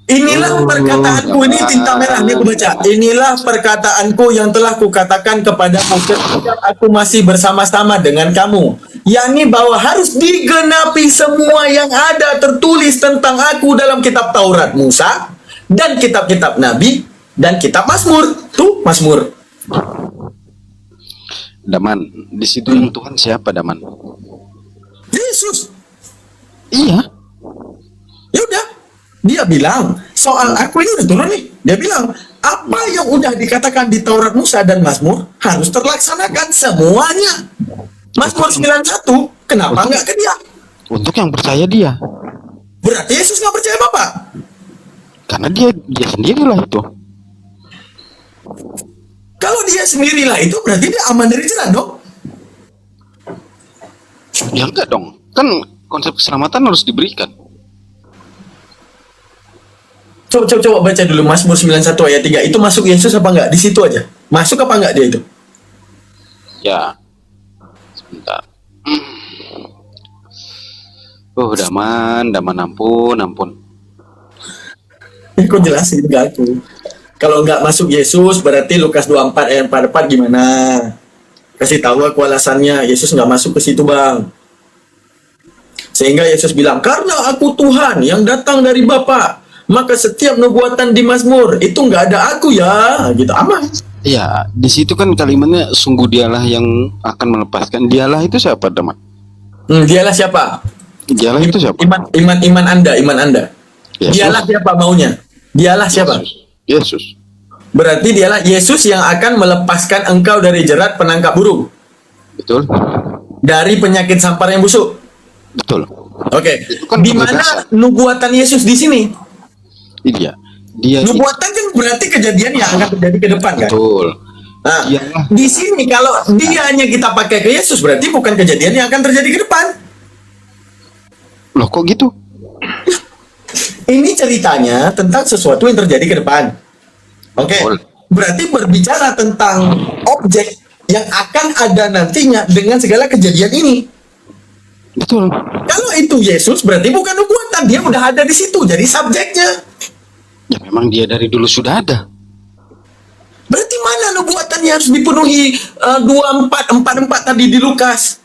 Inilah perkataanku, ini tinta merah, ini aku baca. Inilah perkataanku yang telah kukatakan kepadamu ketika aku masih bersama-sama dengan kamu, yakni bahwa harus digenapi semua yang ada tertulis tentang aku dalam kitab Taurat Musa dan kitab-kitab Nabi dan kitab Mazmur. Tuh, Mazmur. Daman, di situ yang Tuhan siapa, Daman? Yesus. Iya. Ya udah, dia bilang soal aku ini udah turun nih. Dia bilang apa yang udah dikatakan di Taurat Musa dan Mazmur harus terlaksanakan semuanya. Mazmur 91, kenapa nggak ke dia? Untuk yang percaya dia. Berarti Yesus nggak percaya Bapak. Karena dia sendirilah itu. Kalau dia sendirilah itu berarti dia aman dari jerat dong. Ya enggak dong. Kan konsep keselamatan harus diberikan. Coba baca dulu Mazmur 91 ayat 3. Itu masuk Yesus apa enggak? Di situ aja. Masuk apa enggak dia itu? Ya. Sebentar. Oh, Daman, ampun. Kok jelasin ke aku? Kalau nggak masuk Yesus, berarti Lukas 24 ayat 44 gimana? Kasih tahu aku alasannya. Yesus nggak masuk ke situ, Bang. Sehingga Yesus bilang, karena aku Tuhan yang datang dari Bapa, maka setiap nubuatan di Mazmur itu nggak ada aku ya, gitu aman. Iya, di situ kan kalimatnya sungguh dialah yang akan melepaskan. Dialah itu siapa, Daman? Dialah siapa? Dialah itu siapa? Iman Anda. Yesus. Dialah siapa maunya? Dialah siapa? Yesus. Berarti dialah Yesus yang akan melepaskan engkau dari jerat penangkap burung. Betul. Dari penyakit sampar yang busuk. Betul. Oke. Itu kan Di mana penegasan. nubuatan Yesus di sini? Iya. Dia Nubuatan kan berarti kejadian yang akan terjadi ke depan kan? betul. Nah, Dialah. di sini kalau dia hanya kita pakai ke Yesus berarti bukan kejadian yang akan terjadi ke depan. Loh, kok gitu? Ini ceritanya tentang sesuatu yang terjadi ke depan. Oke. Betul. Berarti berbicara tentang objek yang akan ada nantinya dengan segala kejadian ini. Betul. Kalau itu Yesus berarti bukan nubuatan, dia udah ada di situ jadi subjeknya. Ya memang dia dari dulu sudah ada. Berarti mana nubuatannya harus dipenuhi 24 tadi di Lukas?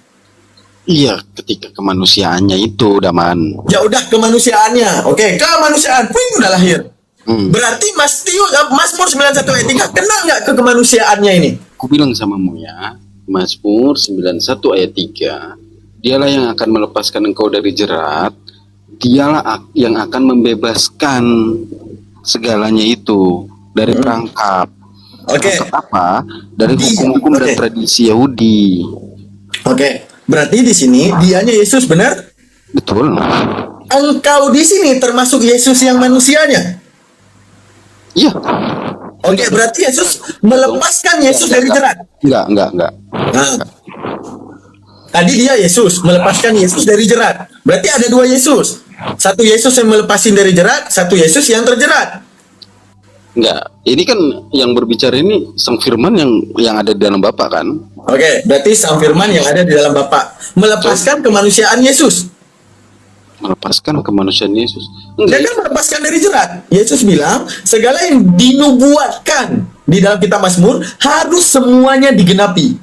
Iya, ketika kemanusiaannya itu, Daman. Ya udah kemanusiaannya. Oke, kemanusiaan pun udah lahir. Berarti Mazmur 91 ayat 3 kena nggak ke kemanusiaannya ini? Aku bilang samamu ya, Mazmur 91 ayat 3. Dialah yang akan melepaskan engkau dari jerat dialah yang akan membebaskan segalanya itu dari perangkap. Oke. Perangkap apa? Dari hukum-hukum dan Oke. tradisi Yahudi. Oke. Berarti di sini dianya Yesus, benar? Betul. Engkau di sini termasuk Yesus yang manusianya. Iya. Oke, berarti Yesus melepaskan Yesus dari jerat. Enggak. Nah, tadi dia Yesus melepaskan Yesus dari jerat. Berarti ada dua Yesus. Satu Yesus yang melepasin dari jerat, satu Yesus yang terjerat. Enggak. Ini kan yang berbicara ini Sang Firman yang ada di dalam Bapa kan? Oke, berarti Sang Firman yang ada di dalam Bapa melepaskan kemanusiaan Yesus. Melepaskan kemanusiaan Yesus. Dia Enggak. kan melepaskan dari jerat. Yesus bilang, segala yang dinubuatkan di dalam kitab Mazmur harus semuanya digenapi.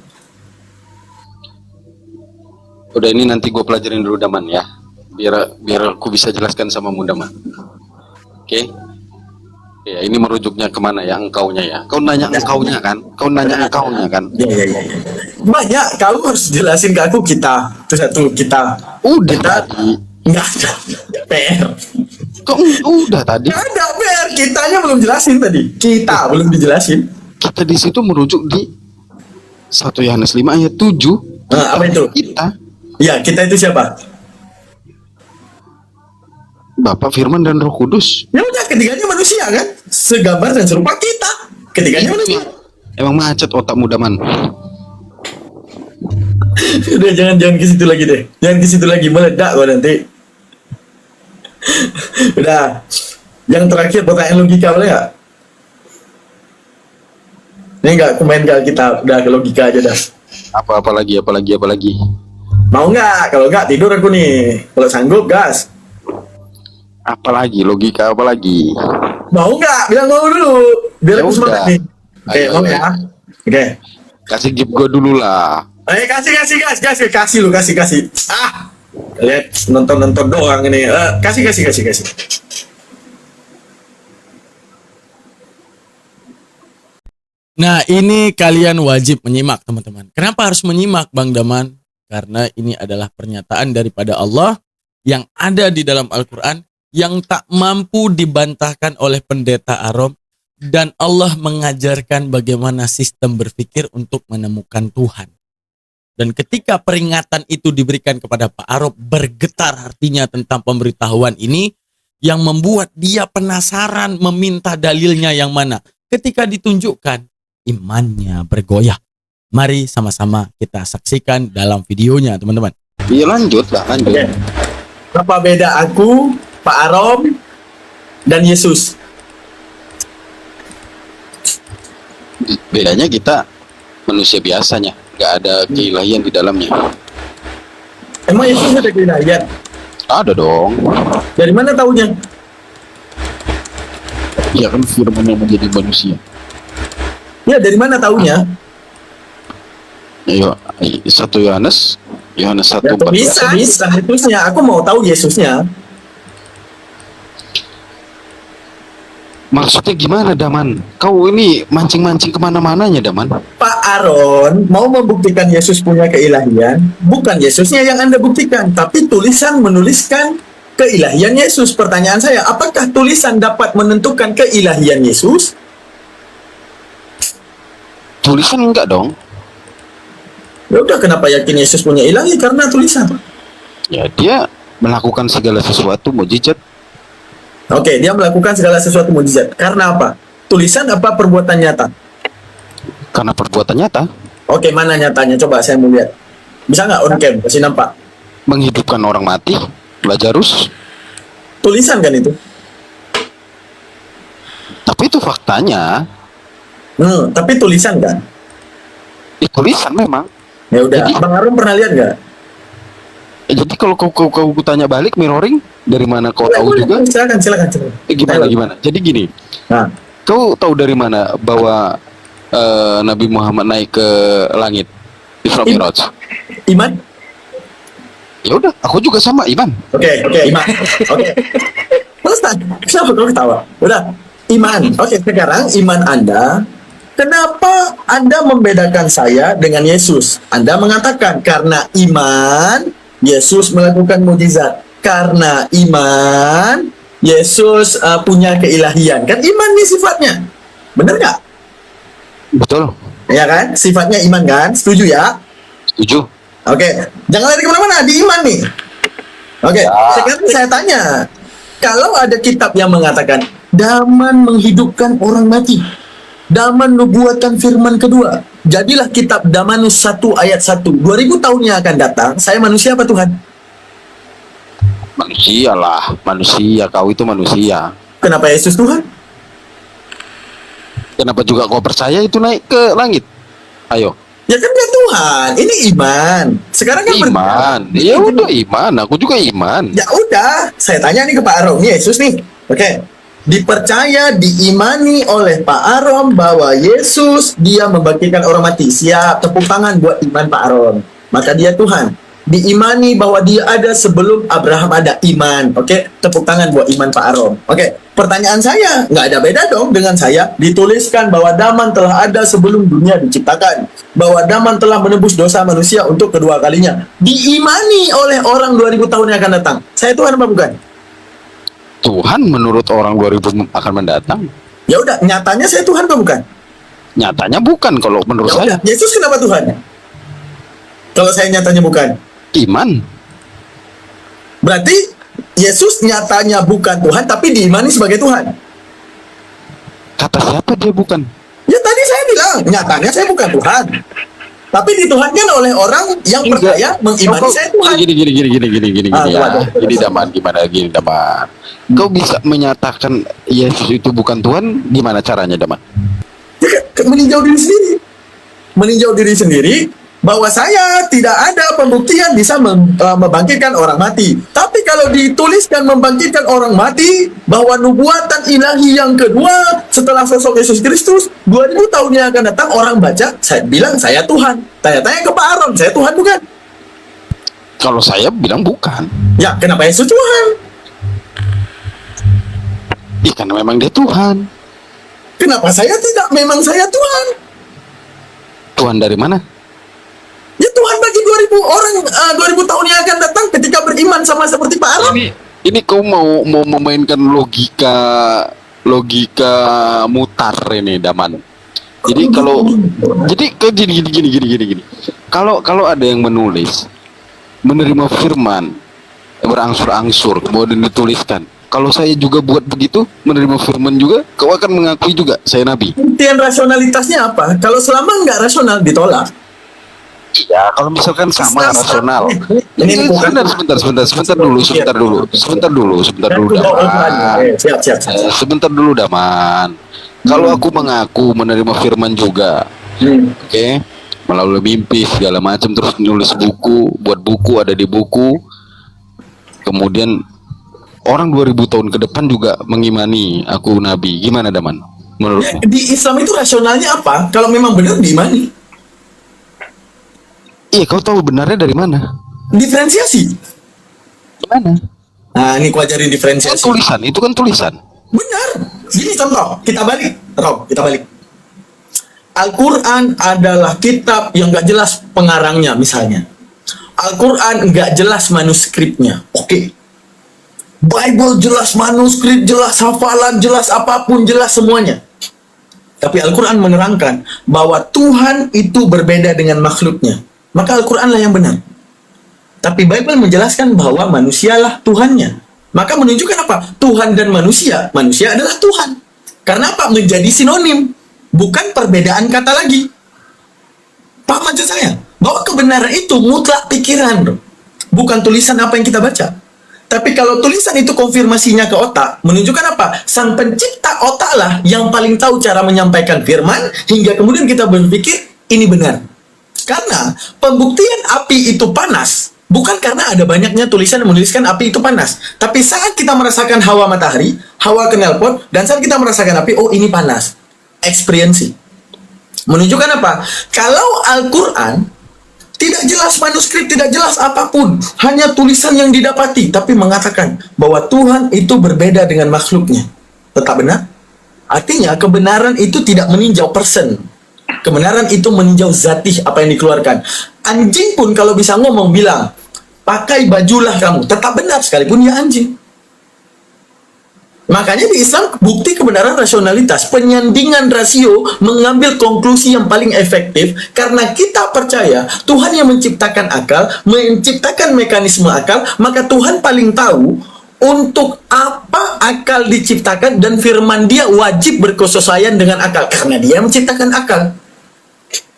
Udah, ini nanti gue pelajarin dulu Daman ya. Biar aku bisa jelaskan sama mu Daman. Oke? Ya, ini merujuknya kemana ya? Engkaunya ya. Kau nanya engkaunya kan? Iya. Banyak, kamu harus jelasin ke aku kita. Itu satu kita. Udah Kita tadi. nggak ada PR. Kok udah tadi? Nggak ada PR. Kitanya belum jelasin tadi. Kita belum dijelasin. Kita di situ merujuk di 1 Yohanes 5 ayat 7. Nah, apa itu? Kita, Ya, kita itu siapa? Bapa, Firman dan Roh Kudus. Ya udah, ketiganya manusia kan? Segambar dan serupa kita. Ketiganya manusia. Emang macet otakmu Daman. Udah, jangan ke situ lagi deh. Jangan ke situ lagi, meledak kok nanti. Udah. Yang terakhir pertanyaan logika boleh nggak? Ini nggak main ke kita, udah ke logika aja dah. Apa lagi? Mau nggak? Kalau nggak tidur aku nih. Kalau sanggup gas. Apalagi logika apalagi? Mau nggak? Bilang mau dulu. Biar Ya aku semangat udah. nih. Oke, Ayo, mau ayo. ya? Oke. Kasih gift gue dulu lah. Kasih lu kasih. Ah, lihat nonton doang ini. Kasih. Nah, ini kalian wajib menyimak, teman-teman. Kenapa harus menyimak, Bang Daman? Karena ini adalah pernyataan daripada Allah yang ada di dalam Al-Quran yang tak mampu dibantahkan oleh pendeta Arom, dan Allah mengajarkan bagaimana sistem berpikir untuk menemukan Tuhan. Dan ketika peringatan itu diberikan kepada Pak Arom, bergetar hatinya tentang pemberitahuan ini yang membuat dia penasaran meminta dalilnya yang mana. Ketika ditunjukkan, imannya bergoyah. Mari sama-sama kita saksikan dalam videonya, teman-teman. Iya, lanjut. Oke. Apa beda aku, Pak Arom, dan Yesus? Bedanya kita manusia biasanya, nggak ada keilahian di dalamnya. Emang Yesus ada keilahian? Ada dong. Dari mana taunya? Ya kan Firman yang menjadi manusia. Ya, dari mana taunya? Ayo, 1 Yohanes 1 Ya, bisa Yesusnya. Aku mau tahu Yesusnya. Maksudnya gimana Daman? Kau ini mancing-mancing kemana-mananya Daman? Pak Aron mau membuktikan Yesus punya keilahian, bukan Yesusnya yang Anda buktikan, tapi tulisan menuliskan keilahian Yesus. Pertanyaan saya, apakah tulisan dapat menentukan keilahian Yesus? Tulisan enggak dong. Ya udah, kenapa yakin Yesus punya ilahi? Karena tulisan. Ya dia melakukan segala sesuatu mukjizat. Oke, dia melakukan segala sesuatu mukjizat. Karena apa? Tulisan apa perbuatan nyata? Karena perbuatan nyata. Oke, mana nyatanya? Coba saya mau lihat. Bisa nggak on cam? Kasih nampak. Menghidupkan orang mati, Lazarus. Tulisan kan itu? Tapi itu faktanya. Tapi tulisan kan? Tulisan memang. Ya udah. Jadi- Bang Arum pernah lihat nggak? Jadi kalau kau tanya balik mirroring, dari mana kau tahu Boleh, juga? Silakan. Gimana? Jadi gini, Nah, kau tahu dari mana bahwa Nabi Muhammad naik ke langit Isra Mi'raj? iman? Ya udah, aku juga sama iman. Oke, iman. Oke. Ustaz, kenapa kau ketawa? Udah, iman. Oke, sekarang iman Anda. Kenapa Anda membedakan saya dengan Yesus? Anda mengatakan karena iman Yesus melakukan mukjizat. karena iman Yesus punya keilahian. Kan iman nih sifatnya. Bener nggak? Betul. Ya kan? Sifatnya iman kan? Setuju ya? Setuju. Oke. Jangan lari kemana-mana. Di iman nih. Oke. Sekarang saya tanya. Kalau ada kitab yang mengatakan Daman menghidupkan orang mati, Daman nubuatan firman kedua, jadilah kitab Damanus 1 ayat 1. 2000 tahun yang akan datang, saya manusia apa Tuhan? Manusia lah, manusia. Kau itu manusia. Kenapa Yesus Tuhan? Kenapa juga kau percaya itu naik ke langit? Ayo. Ya kan dia Tuhan, ini iman. Sekarang kan Iman. Ya udah iman, aku juga iman. Ya udah, saya tanya nih ke Pak Arom, nih Yesus nih. Oke. Dipercaya, diimani oleh Pak Arom bahwa Yesus dia membangkitkan orang mati. Siap, tepuk tangan buat iman Pak Arom. Maka dia Tuhan. Diimani bahwa dia ada sebelum Abraham ada, iman. Oke, tepuk tangan buat iman Pak Arom. Oke, pertanyaan saya, nggak ada beda dong dengan saya. Dituliskan bahwa Daman telah ada sebelum dunia diciptakan. Bahwa Daman telah menebus dosa manusia untuk kedua kalinya. Diimani oleh orang 2000 tahun yang akan datang. Saya Tuhan apa bukan? Tuhan menurut orang 2000 akan mendatang. Ya udah, nyatanya saya Tuhan apa bukan? Nyatanya bukan kalau menurut Ya saya. udah, Yesus kenapa Tuhan? Kalau saya nyatanya bukan. Iman. Berarti Yesus nyatanya bukan Tuhan tapi diimani sebagai Tuhan. Kata siapa dia bukan? Ya tadi saya bilang nyatanya saya bukan Tuhan. Tapi dituhankan oleh orang yang percaya mengimani saya Tuhan. Gini Ah, ya. waduh. Gini Daman, gimana gini Daman? Kau bisa menyatakan Yesus itu bukan Tuhan, gimana caranya Daman? Ya, meninjau diri sendiri. Meninjau diri sendiri bahwa saya tidak ada pembuktian bisa membangkitkan orang mati. Tapi kalau dituliskan membangkitkan orang mati, bahwa nubuatan ilahi yang kedua setelah sosok Yesus Kristus 2000 tahun yang akan datang, orang baca, saya bilang saya Tuhan. Tanya-tanya ke Pak Aron, saya Tuhan bukan? Kalau saya bilang bukan. Ya, kenapa Yesus Tuhan? Iya karena memang dia Tuhan. Kenapa saya tidak? Memang saya Tuhan. Tuhan dari mana? Ya Tuhan bagi 2000 orang 2000 tahun yang akan datang ketika beriman sama seperti Pak Aron. Ini kau mau memainkan logika mutar ini Daman. Jadi gini. Kalau ada yang menerima firman berangsur-angsur kemudian dituliskan. Kalau saya juga buat begitu, menerima firman juga, kau akan mengakui juga saya nabi. Buktian rasionalitasnya apa? Kalau selama nggak rasional ditolak. Iya, kalau misalkan sama rasional. Ini bukan Sebentar dulu. Daman. Siap. Sebentar dulu Daman. Kalau aku mengaku menerima firman juga, oke, melalui mimpi segala macam, terus nulis buku, buat buku, ada di buku, kemudian orang 2000 tahun ke depan juga mengimani aku nabi. Gimana Daman? Menurutmu? Di Islam itu rasionalnya apa? Kalau memang benar diimani. Iya, kau tahu benarnya dari mana? Diferensiasi. Gimana? Nah, ini ku ajarin diferensiasi. Itu kan tulisan. Benar. Gini contoh, kita balik. Al-Quran adalah kitab yang nggak jelas pengarangnya misalnya. Al-Quran nggak jelas manuskripnya. Oke. Bible jelas manuskrip, jelas hafalan, jelas apapun, jelas semuanya. Tapi Al-Quran menerangkan bahwa Tuhan itu berbeda dengan makhluknya. Maka Al-Quran lah yang benar. Tapi Bible menjelaskan bahwa manusialah Tuhannya. Maka menunjukkan apa? Tuhan dan manusia adalah Tuhan. Karena apa? Menjadi sinonim. Bukan perbedaan kata lagi. Paham maksud saya? Bahwa kebenaran itu mutlak pikiran, bro. Bukan tulisan apa yang kita baca. Tapi kalau tulisan itu konfirmasinya ke otak, menunjukkan apa? Sang pencipta otak lah yang paling tahu cara menyampaikan firman, hingga kemudian kita berpikir, ini benar. Karena pembuktian api itu panas, bukan karena ada banyaknya tulisan yang menuliskan api itu panas. Tapi saat kita merasakan hawa matahari, hawa knalpot, dan saat kita merasakan api, oh ini panas. Eksperiensi. Menunjukkan apa? Kalau Al-Quran tidak jelas manuskrip, tidak jelas apapun, hanya tulisan yang didapati, tapi mengatakan bahwa Tuhan itu berbeda dengan makhluknya. Tetap benar? Artinya kebenaran itu tidak meninjau person. Kebenaran itu meninjau zatih apa yang dikeluarkan. Anjing pun kalau bisa ngomong bilang, pakai bajulah kamu, tetap benar sekalipun dia anjing. Makanya di Islam bukti kebenaran rasionalitas, penyandingan rasio, mengambil konklusi yang paling efektif karena kita percaya Tuhan yang menciptakan akal, menciptakan mekanisme akal, maka Tuhan paling tahu untuk apa akal diciptakan dan firman Dia wajib berkesesuaian dengan akal karena Dia menciptakan akal.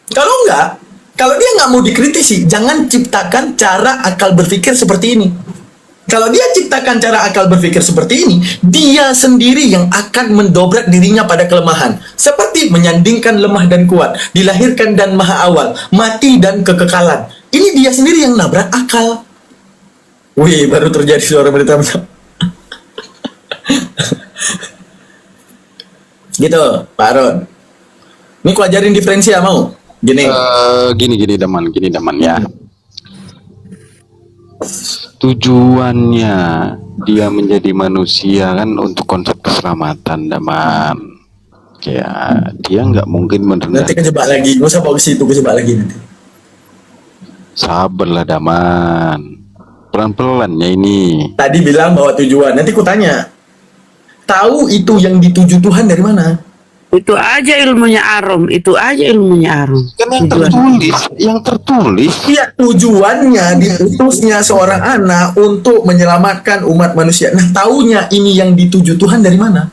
Kalau enggak, kalau Dia nggak mau dikritisi, jangan ciptakan cara akal berpikir seperti ini. Kalau Dia ciptakan cara akal berpikir seperti ini, Dia sendiri yang akan mendobrak dirinya pada kelemahan. Seperti menyandingkan lemah dan kuat, dilahirkan dan maha awal, mati dan kekekalan. Ini Dia sendiri yang nabrak akal. Wih, baru terjadi suara berita. Gitu, Pak Aron. Ini ku ajarin diferensia mau? Gini. Gini Daman ya. Tujuannya dia menjadi manusia kan untuk konsep keselamatan, Daman. Kayak dia nggak mungkin Nanti merendahkan. kejebak lagi, nggak usah bawa ke situ, kejebak lagi nanti. Sabarlah, Daman. Pelan-pelan ya ini. Tadi bilang bahwa tujuan, nanti ku tanya. Tahu itu yang dituju Tuhan dari mana? Itu aja ilmunya Arom, itu aja ilmunya Arom. Kan yang Tujuan. tertulis. Iya, tujuannya diutusnya seorang anak untuk menyelamatkan umat manusia. Nah, taunya ini yang dituju Tuhan dari mana?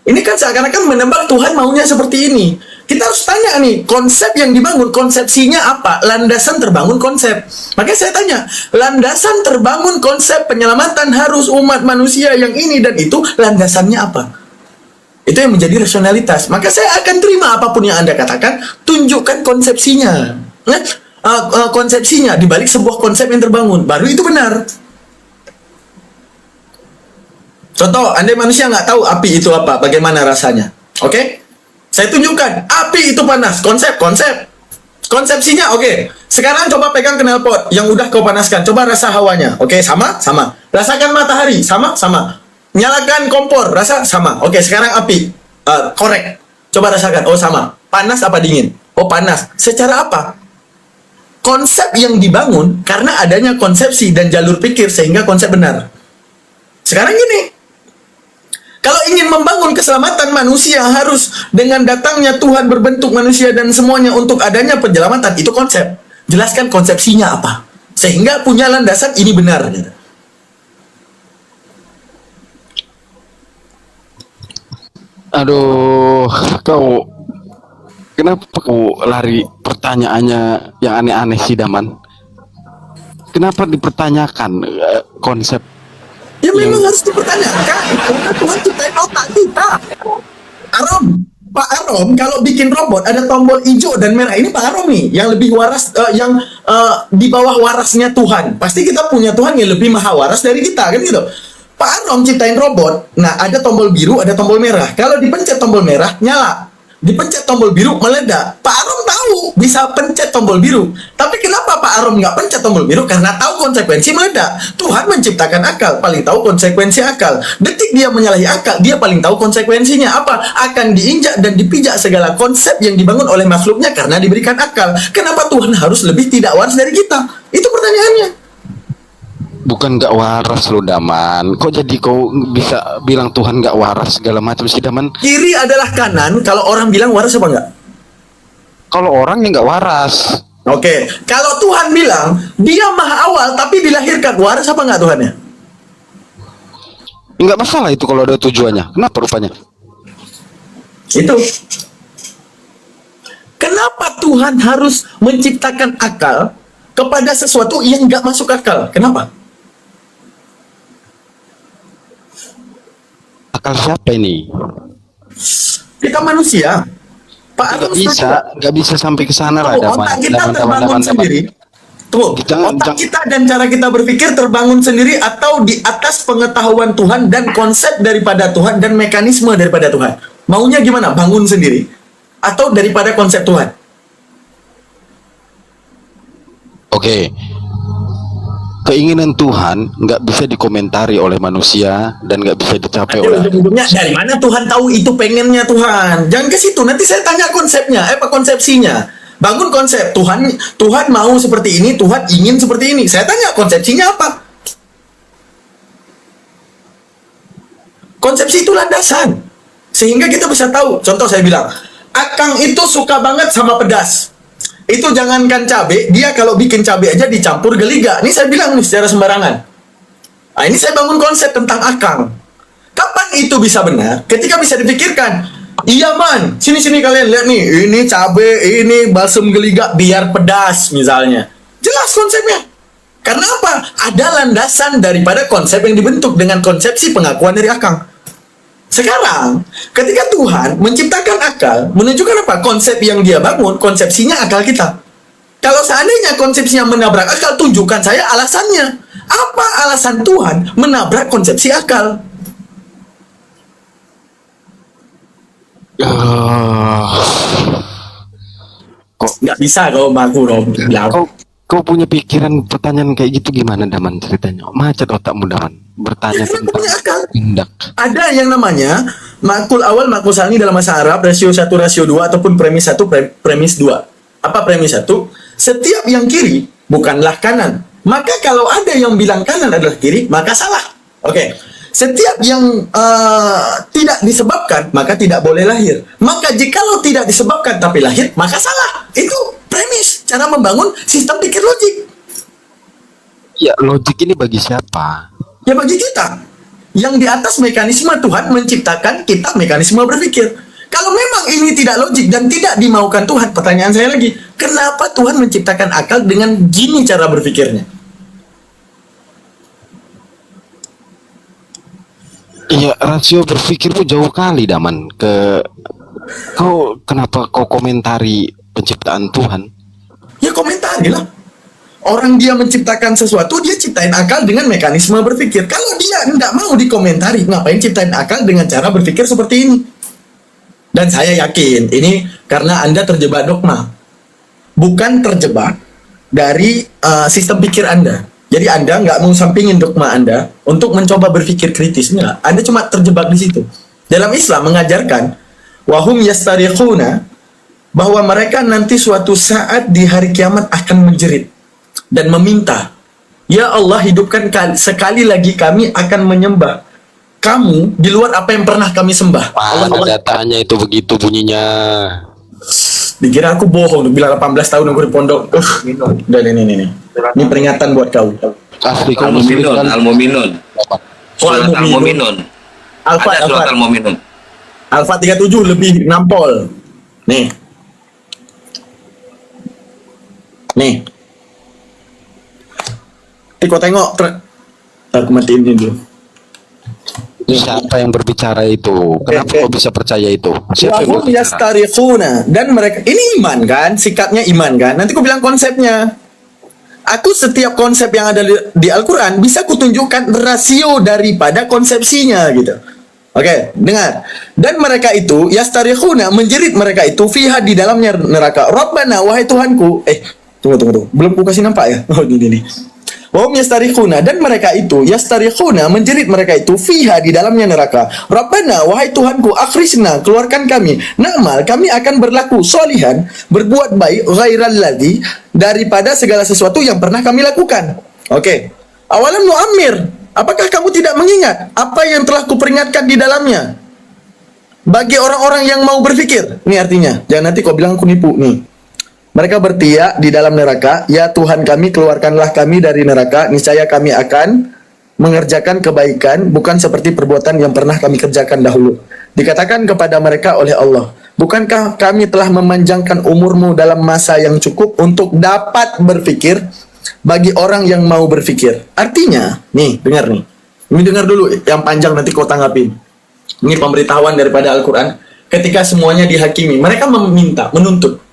Ini kan seakan-akan menebak Tuhan maunya seperti ini. Kita harus tanya nih, konsep yang dibangun, konsepsinya apa? Landasan terbangun konsep. Makanya saya tanya, landasan terbangun konsep penyelamatan harus umat manusia yang ini dan itu, landasannya apa? Itu yang menjadi rasionalitas. Maka saya akan terima apapun yang Anda katakan, tunjukkan konsepsinya. Nah, konsepsinya di balik sebuah konsep yang terbangun, baru itu benar. Contoh, Anda manusia nggak tahu api itu apa, bagaimana rasanya. Oke? Saya tunjukkan, api itu panas. Konsepsinya, oke. Sekarang coba pegang knalpot yang udah kau panaskan. Coba rasa hawanya. Oke, sama? Sama. Rasakan matahari. Sama? Sama. Nyalakan kompor, rasa sama. Oke, sekarang api. Korek. Coba rasakan. Oh, sama. Panas apa dingin? Oh, panas. Secara apa? Konsep yang dibangun karena adanya konsepsi dan jalur pikir sehingga konsep benar. Sekarang gini. Kalau ingin membangun keselamatan manusia harus dengan datangnya Tuhan berbentuk manusia dan semuanya untuk adanya penyelamatan. Itu konsep. Jelaskan konsepsinya apa. Sehingga punya landasan ini benar. Gitu. Aduh, kenapa kau lari pertanyaannya yang aneh-aneh sih, Daman? Kenapa dipertanyakan konsep? Ya memang harus dipertanyakan. Karena Tuhan ciptain otak kita. Pak Arom, kalau bikin robot ada tombol hijau dan merah. Ini Pak Arom nih, yang lebih waras, yang di bawah warasnya Tuhan. Pasti kita punya Tuhan yang lebih maha waras dari kita, kan gitu. Pak Arom ciptain robot, nah ada tombol biru, ada tombol merah. Kalau dipencet tombol merah, nyala. Dipencet tombol biru, meledak. Pak Arom tahu bisa pencet tombol biru. Tapi kenapa Pak Arom nggak pencet tombol biru? Karena tahu konsekuensi meledak. Tuhan menciptakan akal, paling tahu konsekuensi akal. Detik dia menyalahi akal, dia paling tahu konsekuensinya. Apa? Akan diinjak dan dipijak segala konsep yang dibangun oleh makhluknya karena diberikan akal. Kenapa Tuhan harus lebih tidak waras dari kita? Itu pertanyaannya. Bukan nggak waras lo, Daman. Kok jadi kau bisa bilang Tuhan nggak waras segala macam sih, Daman? Kiri adalah kanan, kalau orang bilang waras apa enggak? Kalau orang yang nggak waras. Oke, kalau Tuhan bilang dia maha awal tapi dilahirkan, waras apa enggak Tuhannya? Nggak masalah itu kalau ada tujuannya. Kenapa rupanya? Itu. Kenapa Tuhan harus menciptakan akal kepada sesuatu yang nggak masuk akal? Kenapa? Akal siapa ini? Kita manusia. Pak Arom Nggak bisa sampai ke sana lah, Daman. otak kita Daman. terbangun sendiri. Tuh, otak kita dan cara kita berpikir terbangun sendiri atau di atas pengetahuan Tuhan dan konsep daripada Tuhan dan mekanisme daripada Tuhan. Maunya gimana? Bangun sendiri atau daripada konsep Tuhan? Oke. Keinginan Tuhan nggak bisa dikomentari oleh manusia dan nggak bisa dicapai oleh. Ujung-ujungnya dari mana Tuhan tahu itu pengennya Tuhan? Jangan ke situ. Nanti saya tanya konsepnya, konsepsinya. Bangun konsep, Tuhan mau seperti ini, Tuhan ingin seperti ini. Saya tanya, konsepsinya apa? Konsepsi itu landasan. Sehingga kita bisa tahu. Contoh saya bilang, Akang itu suka banget sama pedas. Itu jangankan cabai, dia kalau bikin cabai aja dicampur geliga. Ini saya bilang nih secara sembarangan. Nah, ini saya bangun konsep tentang Akang. Kapan itu bisa benar? Ketika bisa dipikirkan. Iya man, sini kalian lihat nih, ini cabai, ini balsam geliga biar pedas misalnya. Jelas konsepnya. Karena apa? Ada landasan daripada konsep yang dibentuk dengan konsepsi pengakuan dari Akang. Sekarang, ketika Tuhan menciptakan akal, menunjukkan apa? Konsep yang dia bangun, konsepsinya akal kita. Kalau seandainya konsepsinya menabrak akal, tunjukkan saya alasannya. Apa alasan Tuhan menabrak konsepsi akal? Kok Nggak bisa kalau aku Rob. kau punya pikiran pertanyaan kayak gitu gimana Daman ceritanya? Macet otakmu Daman. Bertanya Saya tentang punya akal. tindak. Ada yang namanya makul awal, makul sani dalam bahasa Arab, rasio 1, rasio 2, ataupun premis 1, premis 2. Apa premis 1? Setiap yang kiri bukanlah kanan. Maka kalau ada yang bilang kanan adalah kiri, maka salah. Oke. Setiap yang tidak disebabkan, maka tidak boleh lahir. Maka jikalau tidak disebabkan tapi lahir, maka salah. Itu premis, cara membangun sistem pikir logik. Ya, logik ini bagi siapa? Ya bagi kita. Yang di atas mekanisme Tuhan menciptakan kita mekanisme berpikir. Kalau memang ini tidak logik dan tidak dimaukan Tuhan, pertanyaan saya lagi, kenapa Tuhan menciptakan akal dengan gini cara berpikirnya? Iya, rasio berpikirmu jauh kali Daman ke kenapa kau komentari penciptaan Tuhan? Ya komentari lah. Orang dia menciptakan sesuatu, dia ciptain akal dengan mekanisme berpikir. Kalau dia tidak mau dikomentari, ngapain ciptain akal dengan cara berpikir seperti ini? Dan saya yakin ini karena Anda terjebak dogma, bukan terjebak dari sistem pikir Anda. Jadi Anda nggak mau sampingin dogma Anda untuk mencoba berpikir kritis. Enggak. Anda cuma terjebak di situ. Dalam Islam mengajarkan wahum yastarikhuna, bahwa mereka nanti suatu saat di hari kiamat akan menjerit dan meminta, ya Allah, hidupkan sekali lagi kami akan menyembah kamu di luar apa yang pernah kami sembah. Mana datanya itu begitu bunyinya? Dikira aku bohong, bilang 18 tahun aku di pondok. Udah ini. Ini peringatan buat kau. Asli kau Al-Muminun. Surat Al-Muminun. Ada surat Al-Muminun. Alfa 37 lebih nampol. Nih. Kau tengok. Aku matiin ini dulu. Siapa yang berbicara itu? Kenapa kau bisa percaya itu? Siapa yang Wahum berbicara? yastarikhuna, dan mereka ini iman kan, sikapnya iman kan. Nanti aku bilang konsepnya. Aku setiap konsep yang ada di Al-Quran bisa kutunjukkan rasio daripada konsepsinya gitu. Oke, dengar. Dan mereka itu yastarikhuna, menjerit mereka itu fiha di dalamnya neraka. Rabbana, wahai Tuhanku. Tunggu. Belum ku kasih nampak ya? Oh, ini. Wahum yastarikhuna, dan mereka itu yastarikhuna, menjerit mereka itu fiha di dalamnya neraka. Rabbana, wahai Tuhanku, akhrisna, keluarkan kami. Na'mal, kami akan berlaku solihan, berbuat baik, ghairal ladzi, daripada segala sesuatu yang pernah kami lakukan. Oke. Awalam nu'ammir, apakah kamu tidak mengingat apa yang telah kuperingatkan di dalamnya? Bagi orang-orang yang mau berpikir. Ini artinya, jangan nanti kau bilang aku nipu nih. Mereka berteriak di dalam neraka, ya Tuhan kami, keluarkanlah kami dari neraka, niscaya kami akan mengerjakan kebaikan, bukan seperti perbuatan yang pernah kami kerjakan dahulu. Dikatakan kepada mereka oleh Allah, bukankah kami telah memanjangkan umurmu dalam masa yang cukup untuk dapat berpikir bagi orang yang mau berpikir. Artinya, nih, dengar nih. Ini dengar dulu, yang panjang nanti kau tanggapin. Ini pemberitahuan daripada Al-Quran. Ketika semuanya dihakimi, mereka meminta, menuntut.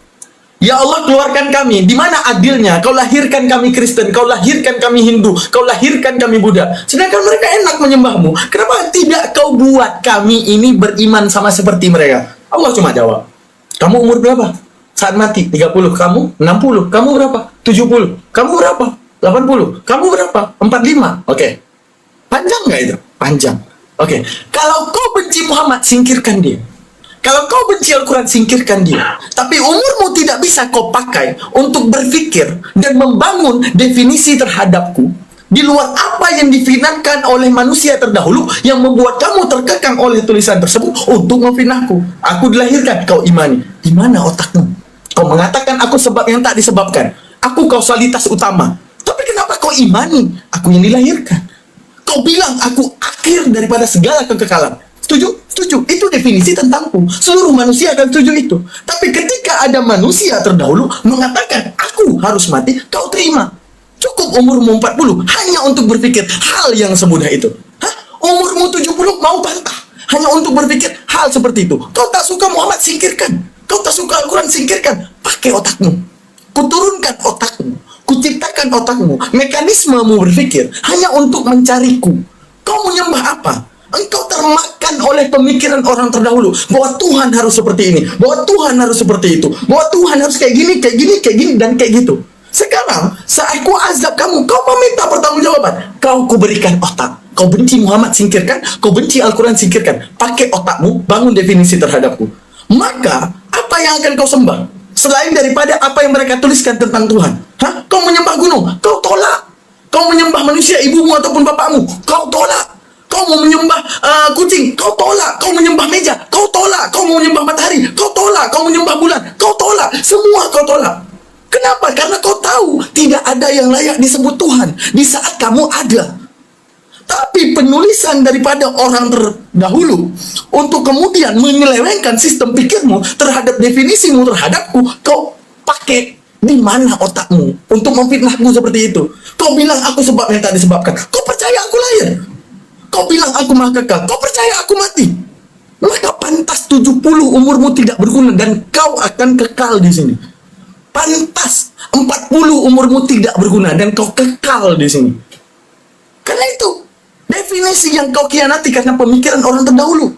Ya Allah, keluarkan kami. Di mana adilnya? Kau lahirkan kami Kristen, kau lahirkan kami Hindu, kau lahirkan kami Buddha. Sedangkan mereka enak menyembahmu. Kenapa tidak kau buat kami ini beriman sama seperti mereka? Allah cuma jawab. Kamu umur berapa? Saat mati 30. Kamu 60. Kamu berapa? 70. Kamu berapa? 80. Kamu berapa? 45. Oke. Panjang nggak itu? Panjang. Oke. Kalau kau benci Muhammad, singkirkan dia. Kalau kau benci Al-Quran, singkirkan dia. Tapi umurmu tidak bisa kau pakai untuk berpikir dan membangun definisi terhadapku di luar apa yang difinahkan oleh manusia terdahulu yang membuat kamu terkekang oleh tulisan tersebut untuk memfinahku. Aku dilahirkan, kau imani. Di mana otakmu? Kau mengatakan aku sebab yang tak disebabkan. Aku kausalitas utama. Tapi kenapa kau imani aku yang dilahirkan? Kau bilang aku akhir daripada segala kekekalan. Setuju? Setuju. Itu definisi tentangku. Seluruh manusia akan setuju itu. Tapi ketika ada manusia terdahulu mengatakan aku harus mati, kau terima. Cukup umurmu 40 hanya untuk berpikir hal yang semudah itu. Hah? Umurmu 70 mau bantah hanya untuk berpikir hal seperti itu. Kau tak suka Muhammad, singkirkan. Kau tak suka Al-Quran, singkirkan. Pakai otakmu. Kuturunkan otakmu. Kuciptakan otakmu. Mekanismemu berpikir hanya untuk mencariku. Kau menyembah apa? Engkau termakan oleh pemikiran orang terdahulu bahwa Tuhan harus seperti ini, bahwa Tuhan harus seperti itu, bahwa Tuhan harus kayak gini, kayak gini, kayak gini, dan kayak gitu. Sekarang saat ku azab kamu, kau meminta pertanggungjawaban. Kau kuberikan otak. Kau benci Muhammad, singkirkan. Kau benci Al-Quran, singkirkan. Pakai otakmu, bangun definisi terhadapku. Maka apa yang akan kau sembah selain daripada apa yang mereka tuliskan tentang Tuhan? Hah? Kau menyembah gunung, kau tolak. Kau menyembah manusia, ibumu ataupun bapakmu, kau tolak. Kau mau menyembah kucing, kau tolak. Kau menyembah meja, kau tolak. Kau mau menyembah matahari, kau tolak. Kau menyembah bulan, kau tolak. Semua kau tolak. Kenapa? Karena kau tahu tidak ada yang layak disebut Tuhan di saat kamu ada. Tapi penulisan daripada orang terdahulu untuk kemudian menyelewengkan sistem pikirmu terhadap definisimu terhadapku, kau pakai di mana otakmu untuk memfitnahku seperti itu? Kau bilang aku sebab yang tak disebabkan. Kau percaya aku lahir? Kau bilang aku maha kekal. Kau percaya aku mati? Maka pantas 70 umurmu tidak berguna dan kau akan kekal di sini. Pantas 40 umurmu tidak berguna dan kau kekal di sini. Karena itu definisi yang kau khianati karena pemikiran orang terdahulu.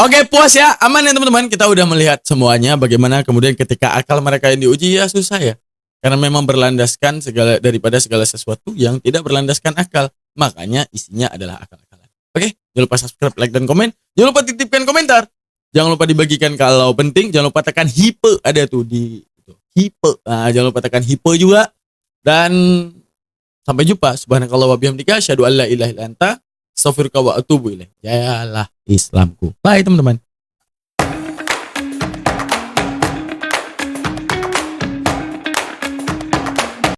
Oke, puas ya, aman ya teman-teman. Kita udah melihat semuanya bagaimana kemudian ketika akal mereka yang diuji ya susah ya. Karena memang berlandaskan daripada segala sesuatu yang tidak berlandaskan akal. Makanya isinya adalah akal-akalan. Oke, jangan lupa subscribe, like, dan komen. Jangan lupa titipkan komentar. Jangan lupa dibagikan kalau penting. Jangan lupa tekan hipe, ada tuh di hipe. Nah, jangan lupa tekan hipe juga. Dan sampai jumpa. Subhanakallah wa bihamdika, asyhadu an la ilaha illa anta, astaghfiruka wa atubu ilaik. Jayalah Islamku. Bye teman-teman.